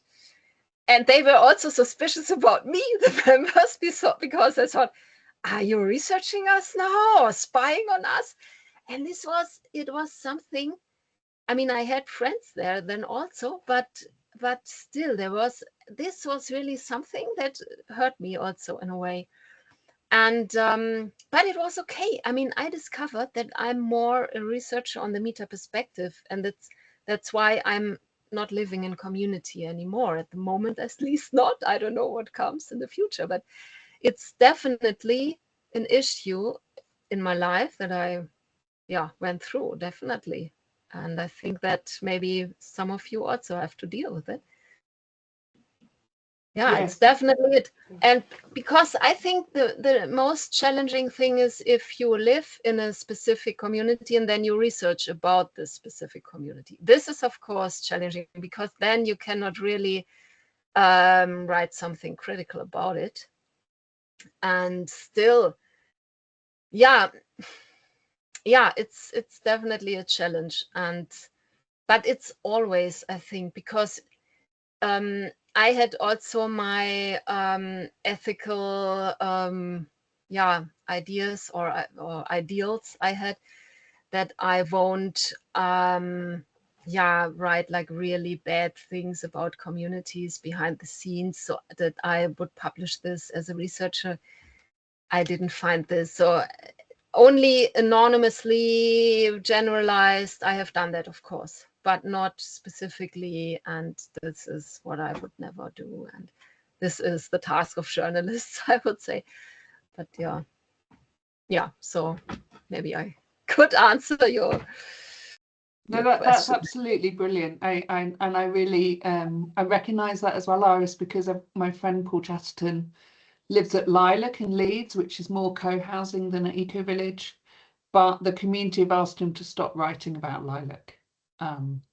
they were also suspicious about me, the members, because I thought, are you researching us now or spying on us? And it was something. I mean, I had friends there then also, but still this was really something that hurt me also in a way. And but it was okay. I mean, I discovered that I'm more a researcher on the meta perspective, and that's why I'm not living in community anymore at the moment, at least not. I don't know what comes in the future, but it's definitely an issue in my life that I went through, definitely. And I think that maybe some of you also have to deal with it. Yeah, yes. It's definitely it. And because I think the most challenging thing is if you live in a specific community and then you research about this specific community. This is, of course, challenging, because then you cannot really write something critical about it. And still, yeah, it's definitely a challenge. But it's always, I think, because I had also my ethical ideas or ideals I had, that I won't write like really bad things about communities behind the scenes, so that I would publish this as a researcher. I didn't find this. So only anonymously generalized, I have done that, of course, but not specifically. And this is what I would never do. And this is the task of journalists, I would say. But yeah. So maybe I could answer your. No, that's absolutely brilliant. I really I recognise that as well, Iris, because of my friend Paul Chatterton lives at Lilac in Leeds, which is more co-housing than an eco-village, but the community have asked him to stop writing about Lilac. And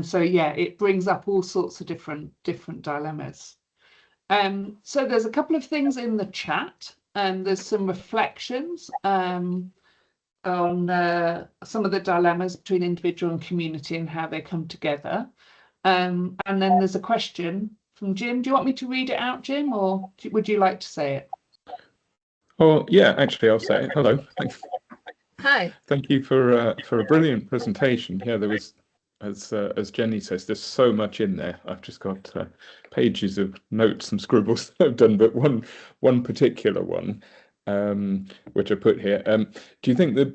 so, yeah, it brings up all sorts of different dilemmas. So there's a couple of things in the chat, and there's some reflections on some of the dilemmas between individual and community and how they come together. And then there's a question from Jim. Do you want me to read it out, Jim, or would you like to say it? Oh, yeah, actually, I'll say it. Hello. Hi. Thank you for a brilliant presentation. Yeah, there was, as Jenny says, there's so much in there. I've just got pages of notes and scribbles that I've done, but one particular one, which I put here. Do you think that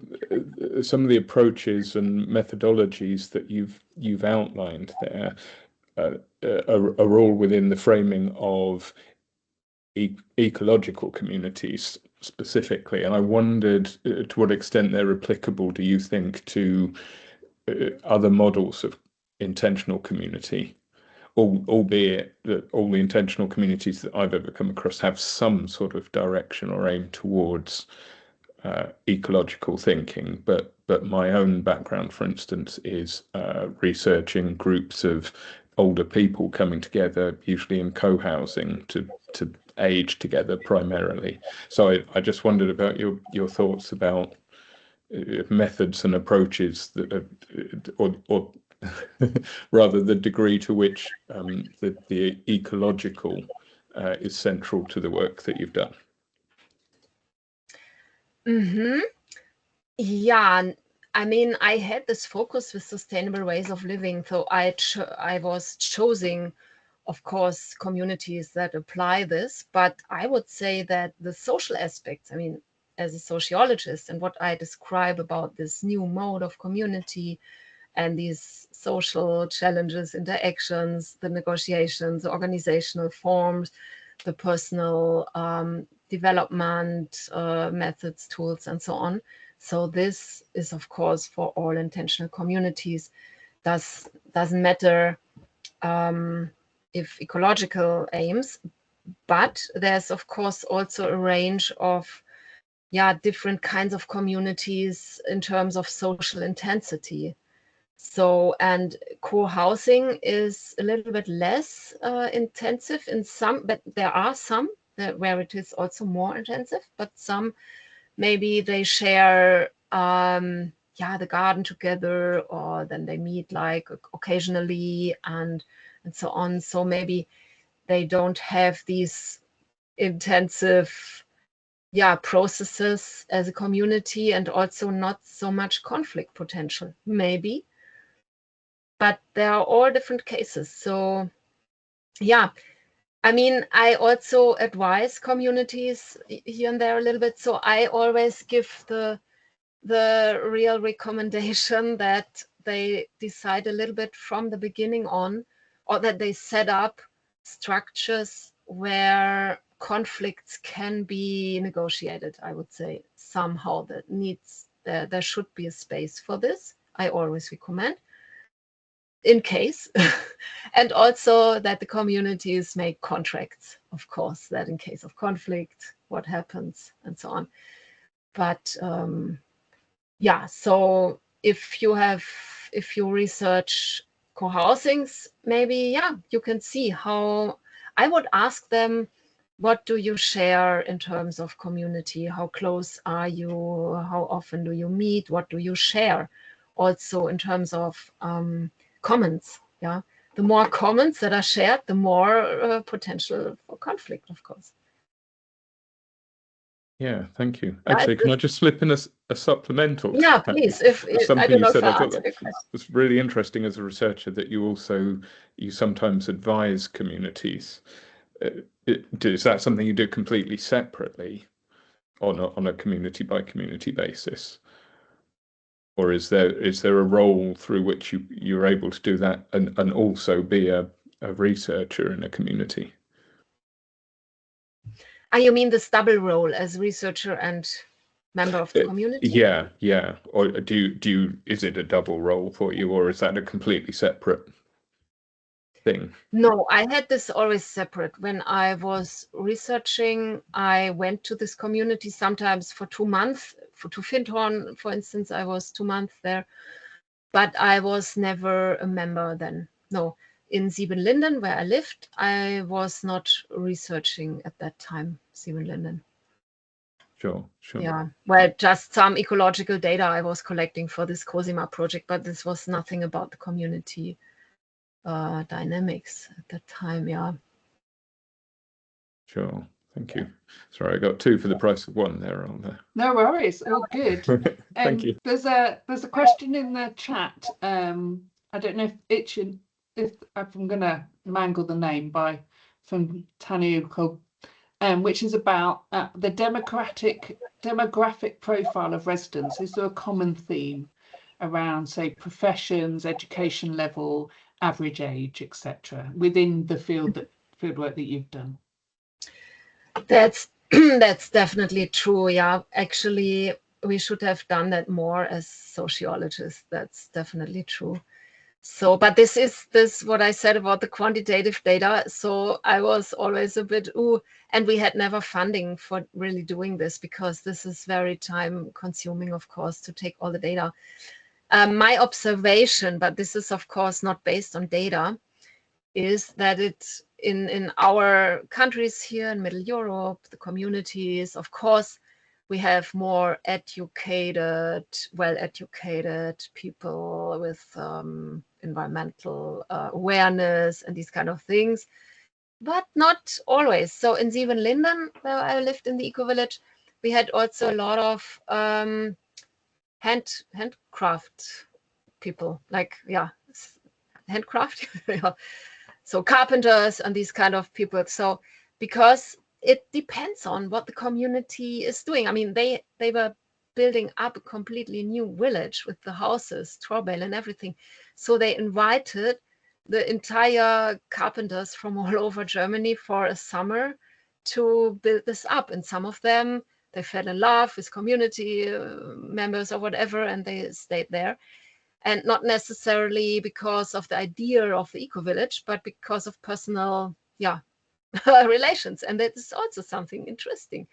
some of the approaches and methodologies that you've outlined there are all within the framing of ecological communities specifically? And I wondered to what extent they're applicable, do you think, to other models of intentional community, albeit that all the intentional communities that I've ever come across have some sort of direction or aim towards ecological thinking, but my own background, for instance, is researching groups of older people coming together, usually in co-housing, to age together primarily. So I just wondered about your thoughts about methods and approaches that, or rather the degree to which the ecological is central to the work that you've done. Mm-hmm. Yeah, I mean, I had this focus with sustainable ways of living. So I was choosing, of course, communities that apply this. But I would say that the social aspects, I mean, as a sociologist, and what I describe about this new mode of community and these social challenges, interactions, the negotiations, the organizational forms, the personal development methods, tools, and so on. So this is, of course, for all intentional communities. Doesn't matter if ecological aims, but there's, of course, also a range of different kinds of communities in terms of social intensity. So, and co-housing is a little bit less intensive in some, but there are some where it is also more intensive, but some maybe they share the garden together, or then they meet like occasionally and so on. So maybe they don't have these intensive processes as a community, and also not so much conflict potential, maybe. But there are all different cases. So yeah, I mean, I also advise communities here and there a little bit. So I always give the real recommendation that they decide a little bit from the beginning on, or that they set up structures where conflicts can be negotiated. I would say somehow there should be a space for this. I always recommend, in case, and also that the communities make contracts, of course, that in case of conflict, what happens and so on. But so if you research co-housings, maybe you can see how. I would ask them, what do you share in terms of community? How close are you? How often do you meet? What do you share? Also in terms of comments. The more comments that are shared, the more potential for conflict, of course. Yeah, thank you. Actually, can I just slip in a supplemental? Yeah, please. If something you said, I thought that was really interesting as a researcher, that you sometimes advise communities. Is that something you do completely separately on a community by community basis? Or is there a role through which you're able to do that and also be a researcher in a community? You mean this double role as researcher and member of the community? Yeah. Or is it a double role for you, or is that a completely separate thing? No, I had this always separate. When I was researching, I went to this community sometimes for 2 months. To Findhorn, for instance, I was 2 months there, but I was never a member then. No. In Siebenlinden, where I lived, I was not researching at that time, Siebenlinden. Sure. Yeah, well, just some ecological data I was collecting for this Cosima project, but this was nothing about the community dynamics at that time. Yeah. Sure. Thank you. Sorry, I got 2 for the price of 1 there, aren't there? No worries. All good. Thank you. There's a question in the chat. I don't know if I'm gonna mangle the name from Tanuko, which is about the demographic profile of residents. Is there a common theme around, say, professions, education level, average age, etc., within the fieldwork that you've done? That's definitely true. Yeah, actually, we should have done that more as sociologists. That's definitely true. So, but this is what I said about the quantitative data. So I was always a bit, and we had never funding for really doing this, because this is very time consuming, of course, to take all the data. My observation, but this is of course not based on data, is that in our countries here in Middle Europe, the communities, of course, we have more educated, well-educated people with environmental awareness and these kind of things, but not always. So in Siebenlinden, where I lived in the eco-village, we had also a lot of handcraft people, like, yeah, handcraft, yeah. So carpenters and these kind of people. So because it depends on what the community is doing. I mean, they were building up a completely new village with the houses, straw bale and everything. So they invited the entire carpenters from all over Germany for a summer to build this up. And some of them, they fell in love with community members or whatever, and they stayed there. And not necessarily because of the idea of the eco-village, but because of personal, yeah, relations. And that is also something interesting.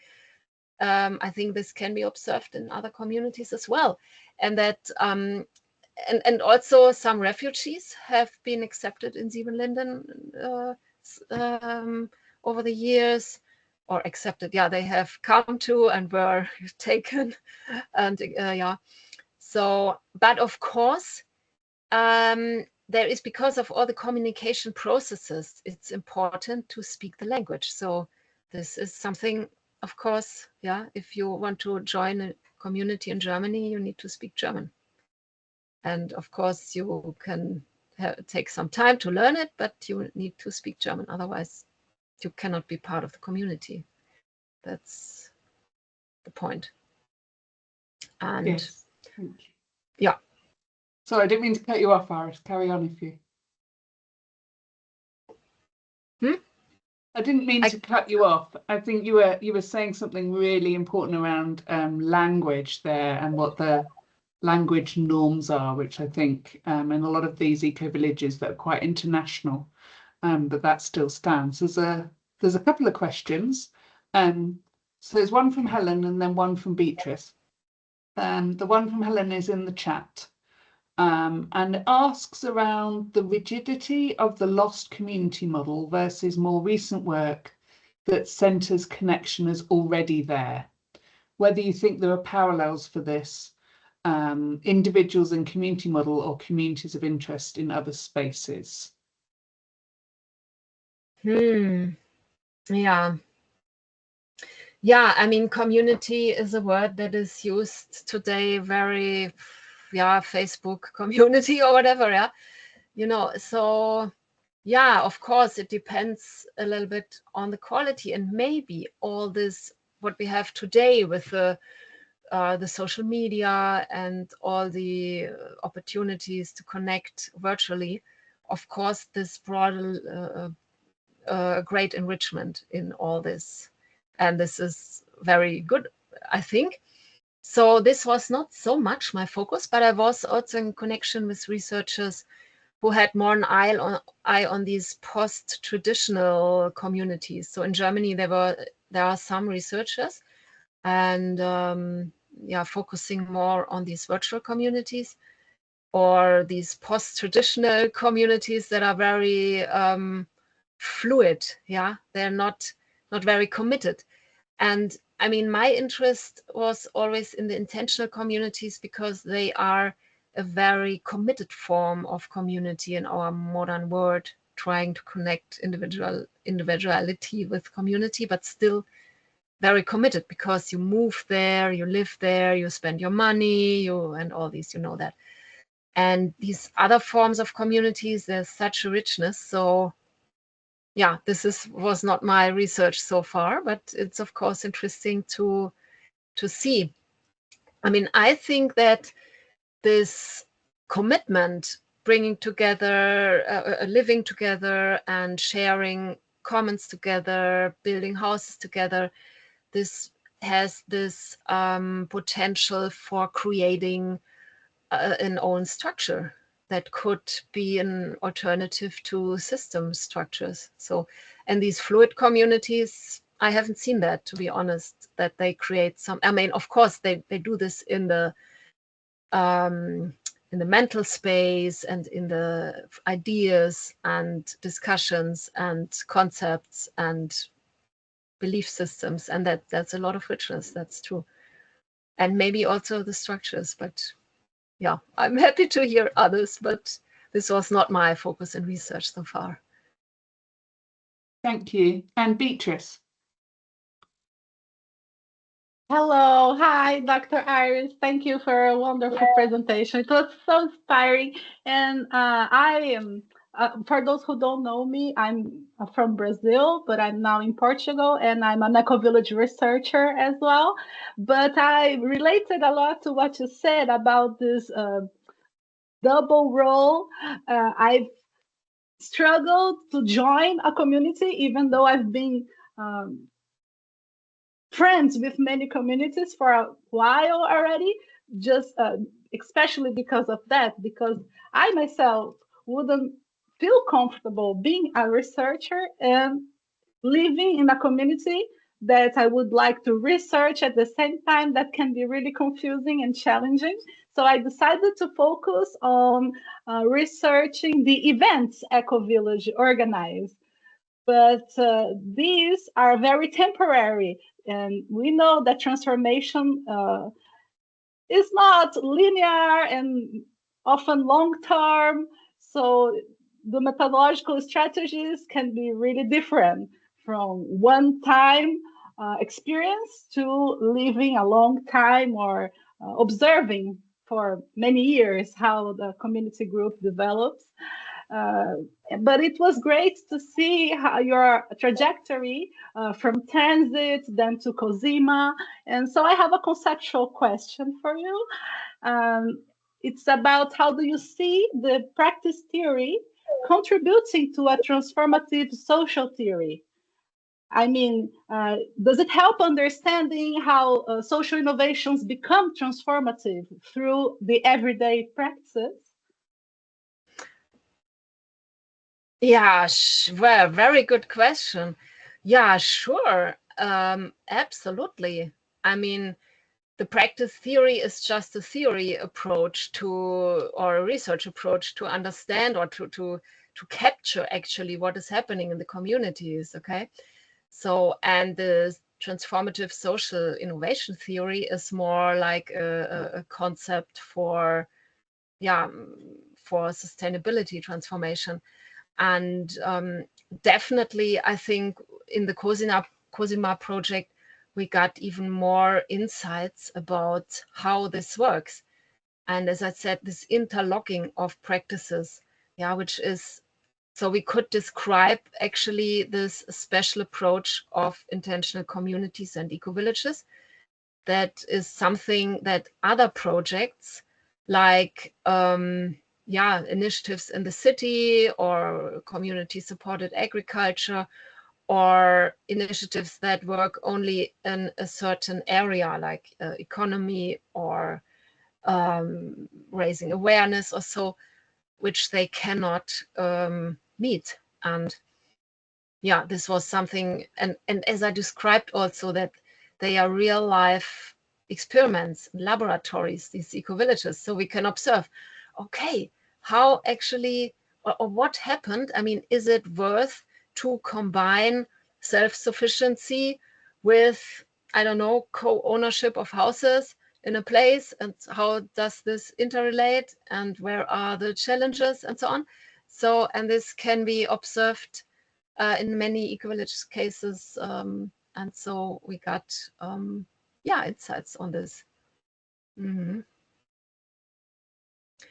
I think this can be observed in other communities as well. And that, and also some refugees have been accepted in Siebenlinden over the years, or accepted, yeah, they have come to and were taken. And yeah, so, but of course, there is, because of all the communication processes, it's important to speak the language. So this is something, of course, yeah, if you want to join a community in Germany, you need to speak German. And of course, you can take some time to learn it, but you need to speak German. Otherwise, you cannot be part of the community. That's the point. And yes, thank you. Yeah. Sorry, I didn't mean to cut you off, Iris. Carry on if you. I didn't mean to cut you off. I think you were saying something really important around language there, and what the language norms are, which I think in a lot of these eco-villages that are quite international, but that still stands. There's a couple of questions. So there's one from Helen and then one from Beatrice. The one from Helen is in the chat. And it asks around the rigidity of the lost community model versus more recent work that centres connection as already there. Whether you think there are parallels for this, individuals in community model or communities of interest in other spaces. Yeah. Yeah, I mean, community is a word that is used today very, yeah, Facebook community or whatever, yeah. You know, so yeah, of course, it depends a little bit on the quality, and maybe all this, what we have today with the social media and all the opportunities to connect virtually, of course, this brought a great enrichment in all this. And this is very good, I think. So this was not so much my focus, but I was also in connection with researchers who had more an eye on these post-traditional communities. So in Germany, there are some researchers, and yeah, focusing more on these virtual communities or these post-traditional communities that are very fluid. Yeah, they're not very committed. And I mean, my interest was always in the intentional communities, because they are a very committed form of community in our modern world, trying to connect individuality with community, but still very committed, because you move there, you live there, you spend your money, and all these, you know that. And these other forms of communities, there's such a richness. So yeah, this was not my research so far, but it's of course interesting to see. I mean, I think that this commitment, bringing together, living together and sharing commons together, building houses together, this has this potential for creating an own structure that could be an alternative to system structures. So, and these fluid communities, I haven't seen that, to be honest, that they create some, I mean, of course, they do this in the mental space and in the ideas and discussions and concepts and belief systems, and that's a lot of richness, that's true. And maybe also the structures, but yeah, I'm happy to hear others, but this was not my focus in research so far. Thank you. And Beatrice? Hello, hi, Dr. Iris. Thank you for a wonderful presentation. It was so inspiring. And I am, for those who don't know me, I'm from Brazil, but I'm now in Portugal, and I'm an eco-village researcher as well. But I related a lot to what you said about this double role. I've struggled to join a community, even though I've been um, friends with many communities for a while already, just especially because of that, because I myself wouldn't feel comfortable being a researcher and living in a community that I would like to research at the same time. That can be really confusing and challenging. So I decided to focus on researching the events Eco-Village organized, but these are very temporary. And we know that transformation is not linear and often long term. So the methodological strategies can be really different from one time experience to living a long time or observing for many years how the community group develops. Uh, but it was great to see how your trajectory from transit then to Cosima. And so I have a conceptual question for you. It's about how do you see the practice theory contributing to a transformative social theory? I mean, does it help understanding how social innovations become transformative through the everyday practices? Yeah, well, very good question. Yeah, sure. Absolutely. I mean, the practice theory is just a theory approach to, or a research approach to understand or to capture actually what is happening in the communities. Okay. So, and the transformative social innovation theory is more like a concept for, yeah, for sustainability transformation. And definitely, I think in the Cosima project, we got even more insights about how this works. And as I said, this interlocking of practices, yeah, which is, so we could describe actually this special approach of intentional communities and eco-villages. That is something that other projects like initiatives in the city or community supported agriculture or initiatives that work only in a certain area like economy or raising awareness or so, which they cannot meet. And yeah, this was something, and as I described also, that they are real life experiments, laboratories, these eco-villages, so we can observe, okay, how actually, or what happened. I mean, is it worth to combine self-sufficiency with, I don't know, co-ownership of houses in a place, and how does this interrelate, and where are the challenges, and so on. So, and this can be observed in many eco-village cases, and so we got insights on this.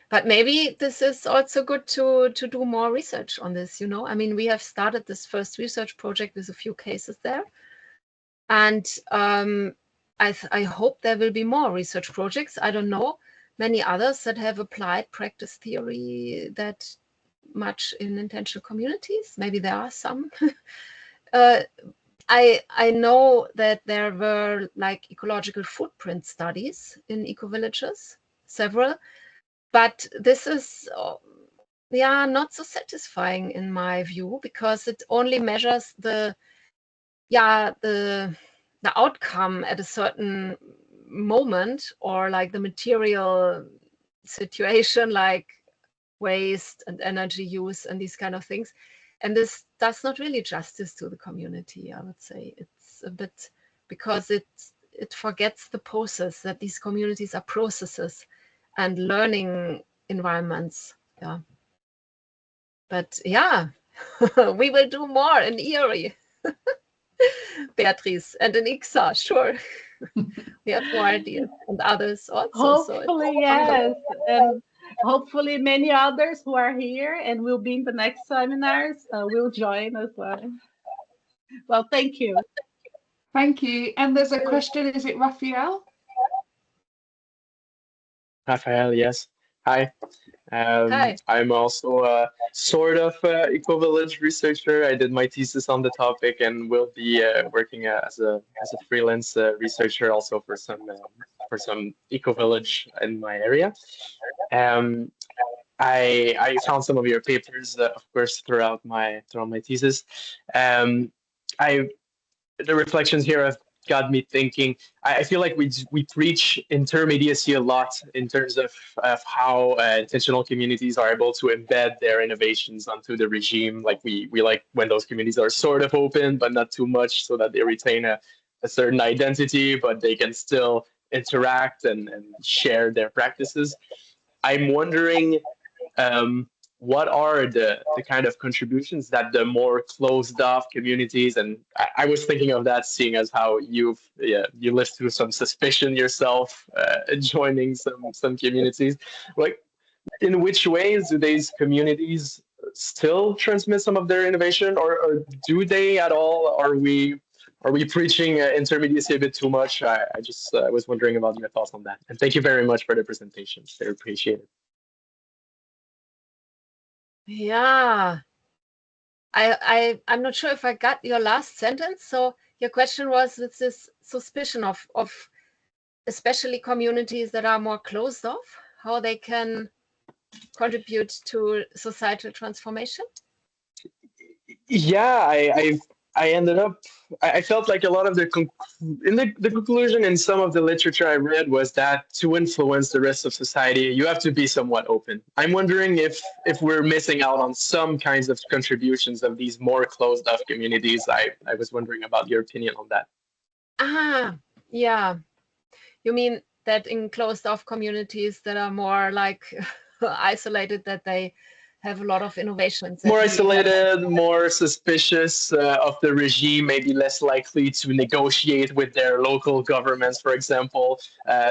But maybe this is also good to do more research on this. You know, I mean, we have started this first research project with a few cases there, and I hope there will be more research projects. I don't know, many others that have applied practice theory that much in intentional communities. Maybe there are some. I know that there were like ecological footprint studies in eco-villages, several, but this is not so satisfying in my view, because it only measures the outcome at a certain moment, or like the material situation, like waste and energy use and these kind of things. And this does not really justice to the community, I would say. It's a bit, because it forgets the process, that these communities are processes and learning environments. Yeah. But yeah, we will do more in Erie, Beatrice, and in Ixa, sure. We have more ideas, and others also. Hopefully, yes. And hopefully many others who are here and will be in the next seminars will join as well. Well, thank you. Thank you. And there's a question, is it Raphael? Raphael, yes. Hi. Hi. I'm also a sort of eco-village researcher. I did my thesis on the topic and will be working as a freelance researcher also for some eco-village in my area. I found some of your papers, of course, throughout my thesis. The reflections here have got me thinking. I feel like we preach intermediacy a lot in terms of how intentional communities are able to embed their innovations onto the regime. Like we like when those communities are sort of open, but not too much, so that they retain a certain identity, but they can still interact and share their practices. I'm wondering, what are the kind of contributions that the more closed off communities, and I was thinking of that, seeing as how you lived through some suspicion yourself, joining some communities, like in which ways do these communities still transmit some of their innovation, or do they at all? Are we preaching intermediacy a bit too much? I was wondering about your thoughts on that, and thank you very much for the presentation. Very appreciated. Yeah, I'm not sure if I got your last sentence. So your question was, it's this suspicion of especially communities that are more closed off, how they can contribute to societal transformation? Yeah, I ended up, I felt like a lot of the conclusion in some of the literature I read was that to influence the rest of society, you have to be somewhat open. I'm wondering if we're missing out on some kinds of contributions of these more closed off communities. I was wondering about your opinion on that. Yeah. You mean that in closed off communities that are more like isolated, that they have a lot of innovations? More isolated, more suspicious of the regime, maybe less likely to negotiate with their local governments, for example.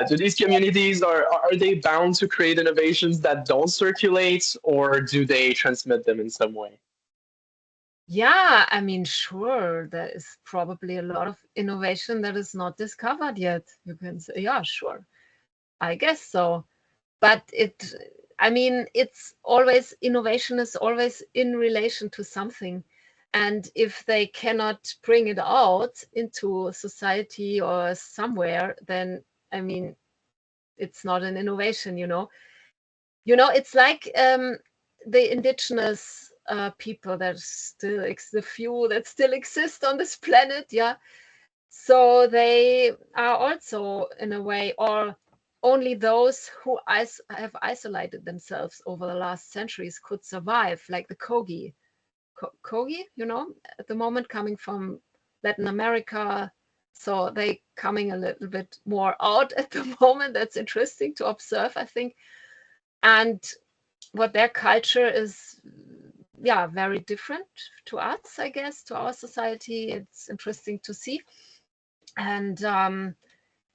Do these communities, are they bound to create innovations that don't circulate, or do they transmit them in some way? Yeah, I mean, sure, there is probably a lot of innovation that is not discovered yet. You can say, yeah, sure, I guess so. But it's always, innovation is always in relation to something. And if they cannot bring it out into society or somewhere, then, I mean, it's not an innovation, it's like the indigenous people that still, the few that still exist on this planet. Yeah. So they are also, in a way, or only those who have isolated themselves over the last centuries could survive, like the Kogi, at the moment coming from Latin America. So they coming a little bit more out at the moment. That's interesting to observe, I think. And what their culture is, yeah, very different to us, I guess, to our society. It's interesting to see. And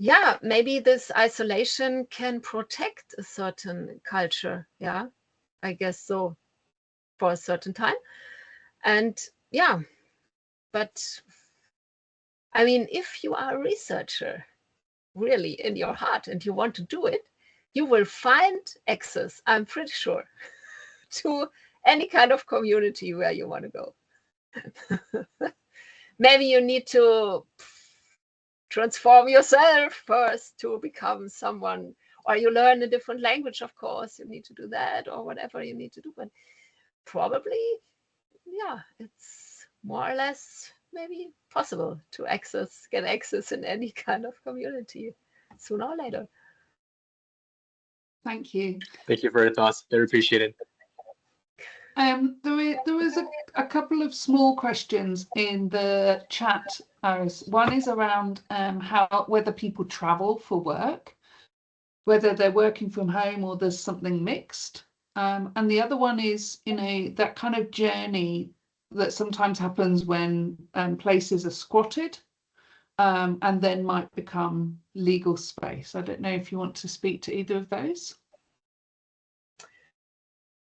yeah, maybe this isolation can protect a certain culture. Yeah, I guess so, for a certain time. And yeah, but I mean, if you are a researcher really in your heart and you want to do it, you will find access, I'm pretty sure, to any kind of community where you want to go. Maybe you need to transform yourself first to become someone, or you learn a different language, of course, you need to do that, or whatever you need to do. But probably, yeah, it's more or less maybe possible to get access in any kind of community sooner or later. Thank you. Thank you for your thoughts. Very appreciated. There was a couple of small questions in the chat, Iris. One is around whether people travel for work, whether they're working from home or there's something mixed. And the other one is, that kind of journey that sometimes happens when places are squatted. and then might become legal space. I don't know if you want to speak to either of those.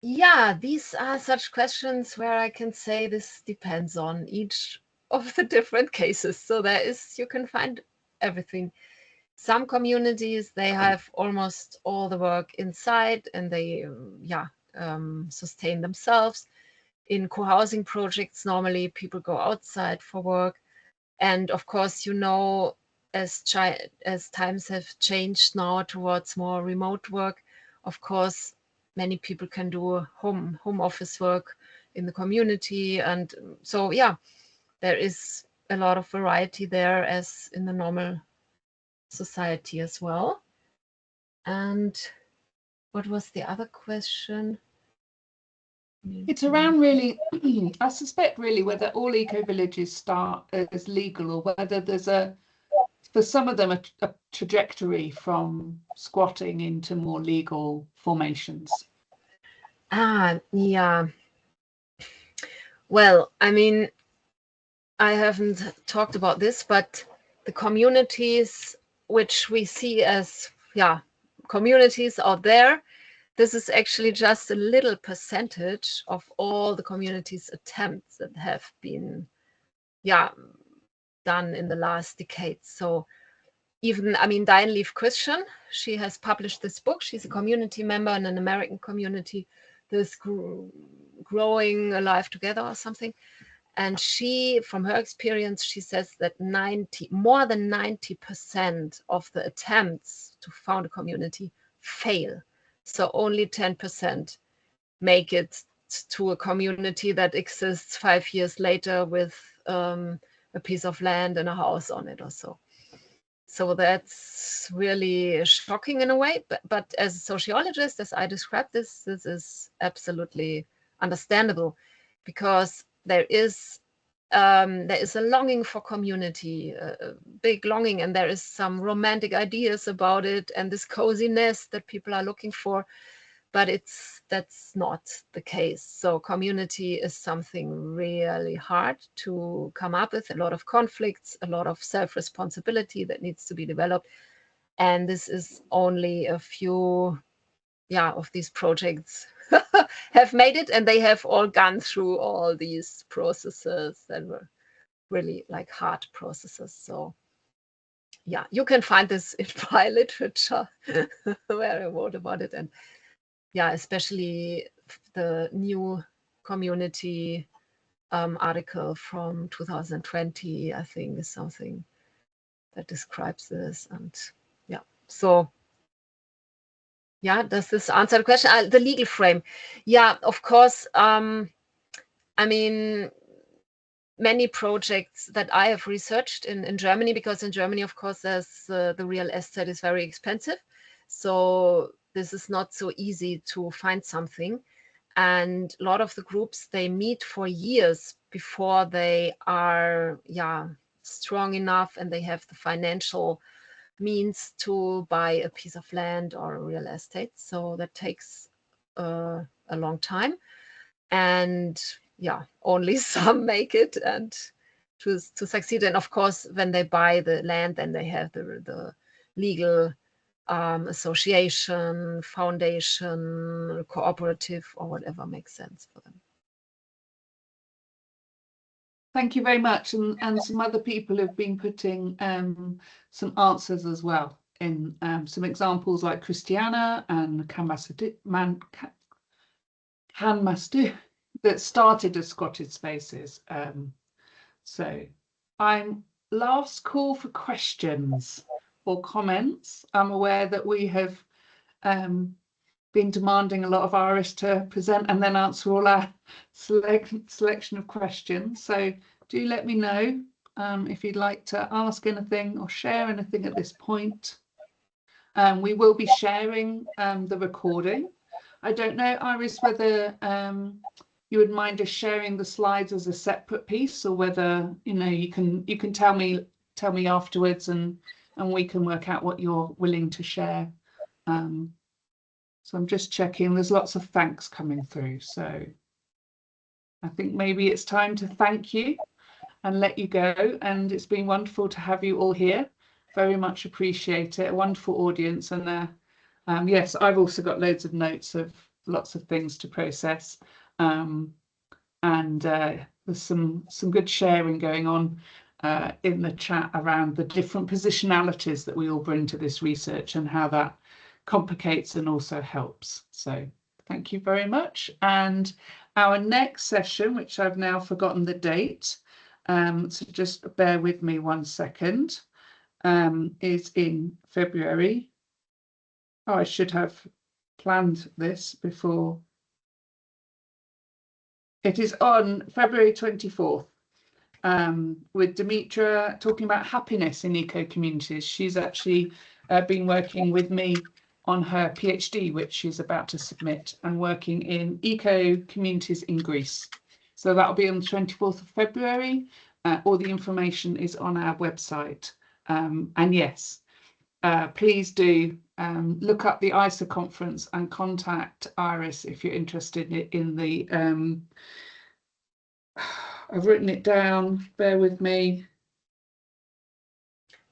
Yeah, these are such questions where I can say this depends on each of the different cases. So you can find everything. Some communities, they have almost all the work inside and they, sustain themselves. In co-housing projects, normally people go outside for work. And of course, as times have changed now towards more remote work, of course, many people can do home office work in the community. And so, yeah, there is a lot of variety there as in the normal society as well. And what was the other question? It's around really, I suspect really whether all eco-villages start as legal or whether there's for some of them, a trajectory from squatting into more legal formations. Yeah. Well, I mean, I haven't talked about this, but the communities which we see as, communities out there, this is actually just a little percentage of all the communities' attempts that have been, done in the last decades. So even, I mean, Diane Leaf Christian, she has published this book. She's a community member in an American community, this growing alive together or something. And she, from her experience, she says that more than 90% of the attempts to found a community fail. So only 10% make it to a community that exists 5 years later with a piece of land and a house on it or so. So that's really shocking in a way. But as a sociologist, as I described this is absolutely understandable, because there is a longing for community, a big longing, and there is some romantic ideas about it and this coziness that people are looking for, but that's not the case. So community is something really hard to come up with, a lot of conflicts, a lot of self-responsibility that needs to be developed. And this is only a few of these projects have made it, and they have all gone through all these processes that were really like hard processes. So yeah, you can find this in my literature where I wrote about it. And yeah, especially the new community article from 2020, I think, is something that describes this. And yeah, so yeah, does this answer the question? The legal frame. Yeah, of course. I mean, many projects that I have researched in Germany, because in Germany, of course, the real estate is very expensive. So this is not so easy to find something. And a lot of the groups, they meet for years before they are strong enough and they have the financial means to buy a piece of land or real estate. So that takes a long time. And only some make it and to succeed. And of course, when they buy the land, then they have the legal association, foundation, cooperative, or whatever makes sense for them. Thank you very much. And some other people have been putting some answers as well in some examples, like Christiana and Kanmastu that started as squatted spaces. So I'm last call for questions or comments. I'm aware that we have been demanding a lot of Iris to present and then answer all our selection of questions. So do let me know if you'd like to ask anything or share anything at this point. We will be sharing the recording. I don't know, Iris, whether you would mind us sharing the slides as a separate piece, or whether you can tell me afterwards, and we can work out what you're willing to share. So I'm just checking. There's lots of thanks coming through. So I think maybe it's time to thank you. and let you go. And it's been wonderful to have you all here. Very much appreciate it. A wonderful audience. And yes, I've also got loads of notes of lots of things to process. And there's some good sharing going on in the chat around the different positionalities that we all bring to this research and how that complicates and also helps. So thank you very much. And our next session, which I've now forgotten the date, so just bear with me 1 second, is in February. Oh, I should have planned this before. It is on February 24th. With Dimitra talking about happiness in eco-communities. She's actually been working with me on her PhD, which she's about to submit, and working in eco-communities in Greece. So that'll be on the 24th of February. All the information is on our website. And yes, please do look up the ISA conference and contact Iris if you're interested in the I've written it down, bear with me.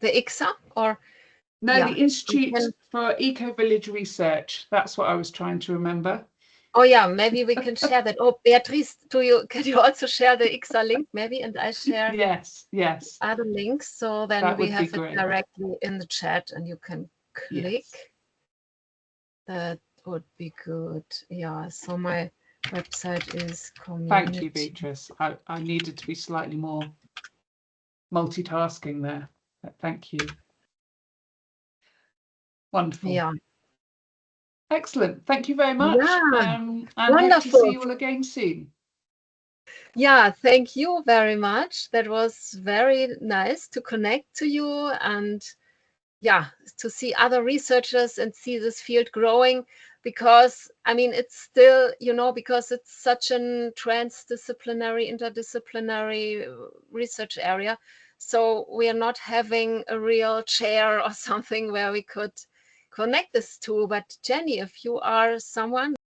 The ICSA or? No, yeah, the Institute for Eco-Village Research. That's what I was trying to remember. Oh yeah, maybe we can share that. Oh, Beatrice, can you also share the ICSA link maybe? And I share yes. other links. So then we have it directly in the chat and you can click. Yes. That would be good. Yeah, so my website is community. Thank you, Beatrice. I needed to be slightly more multitasking there. Thank you. Wonderful. Yeah. Excellent. Thank you very much. Yeah. And wonderful. Hope to see you all again soon. Yeah, thank you very much. That was very nice to connect to you and yeah, to see other researchers and see this field growing, because I mean, it's still, because it's such a transdisciplinary, interdisciplinary research area. So we are not having a real chair or something where we could connect this to. But Jenny, if you are someone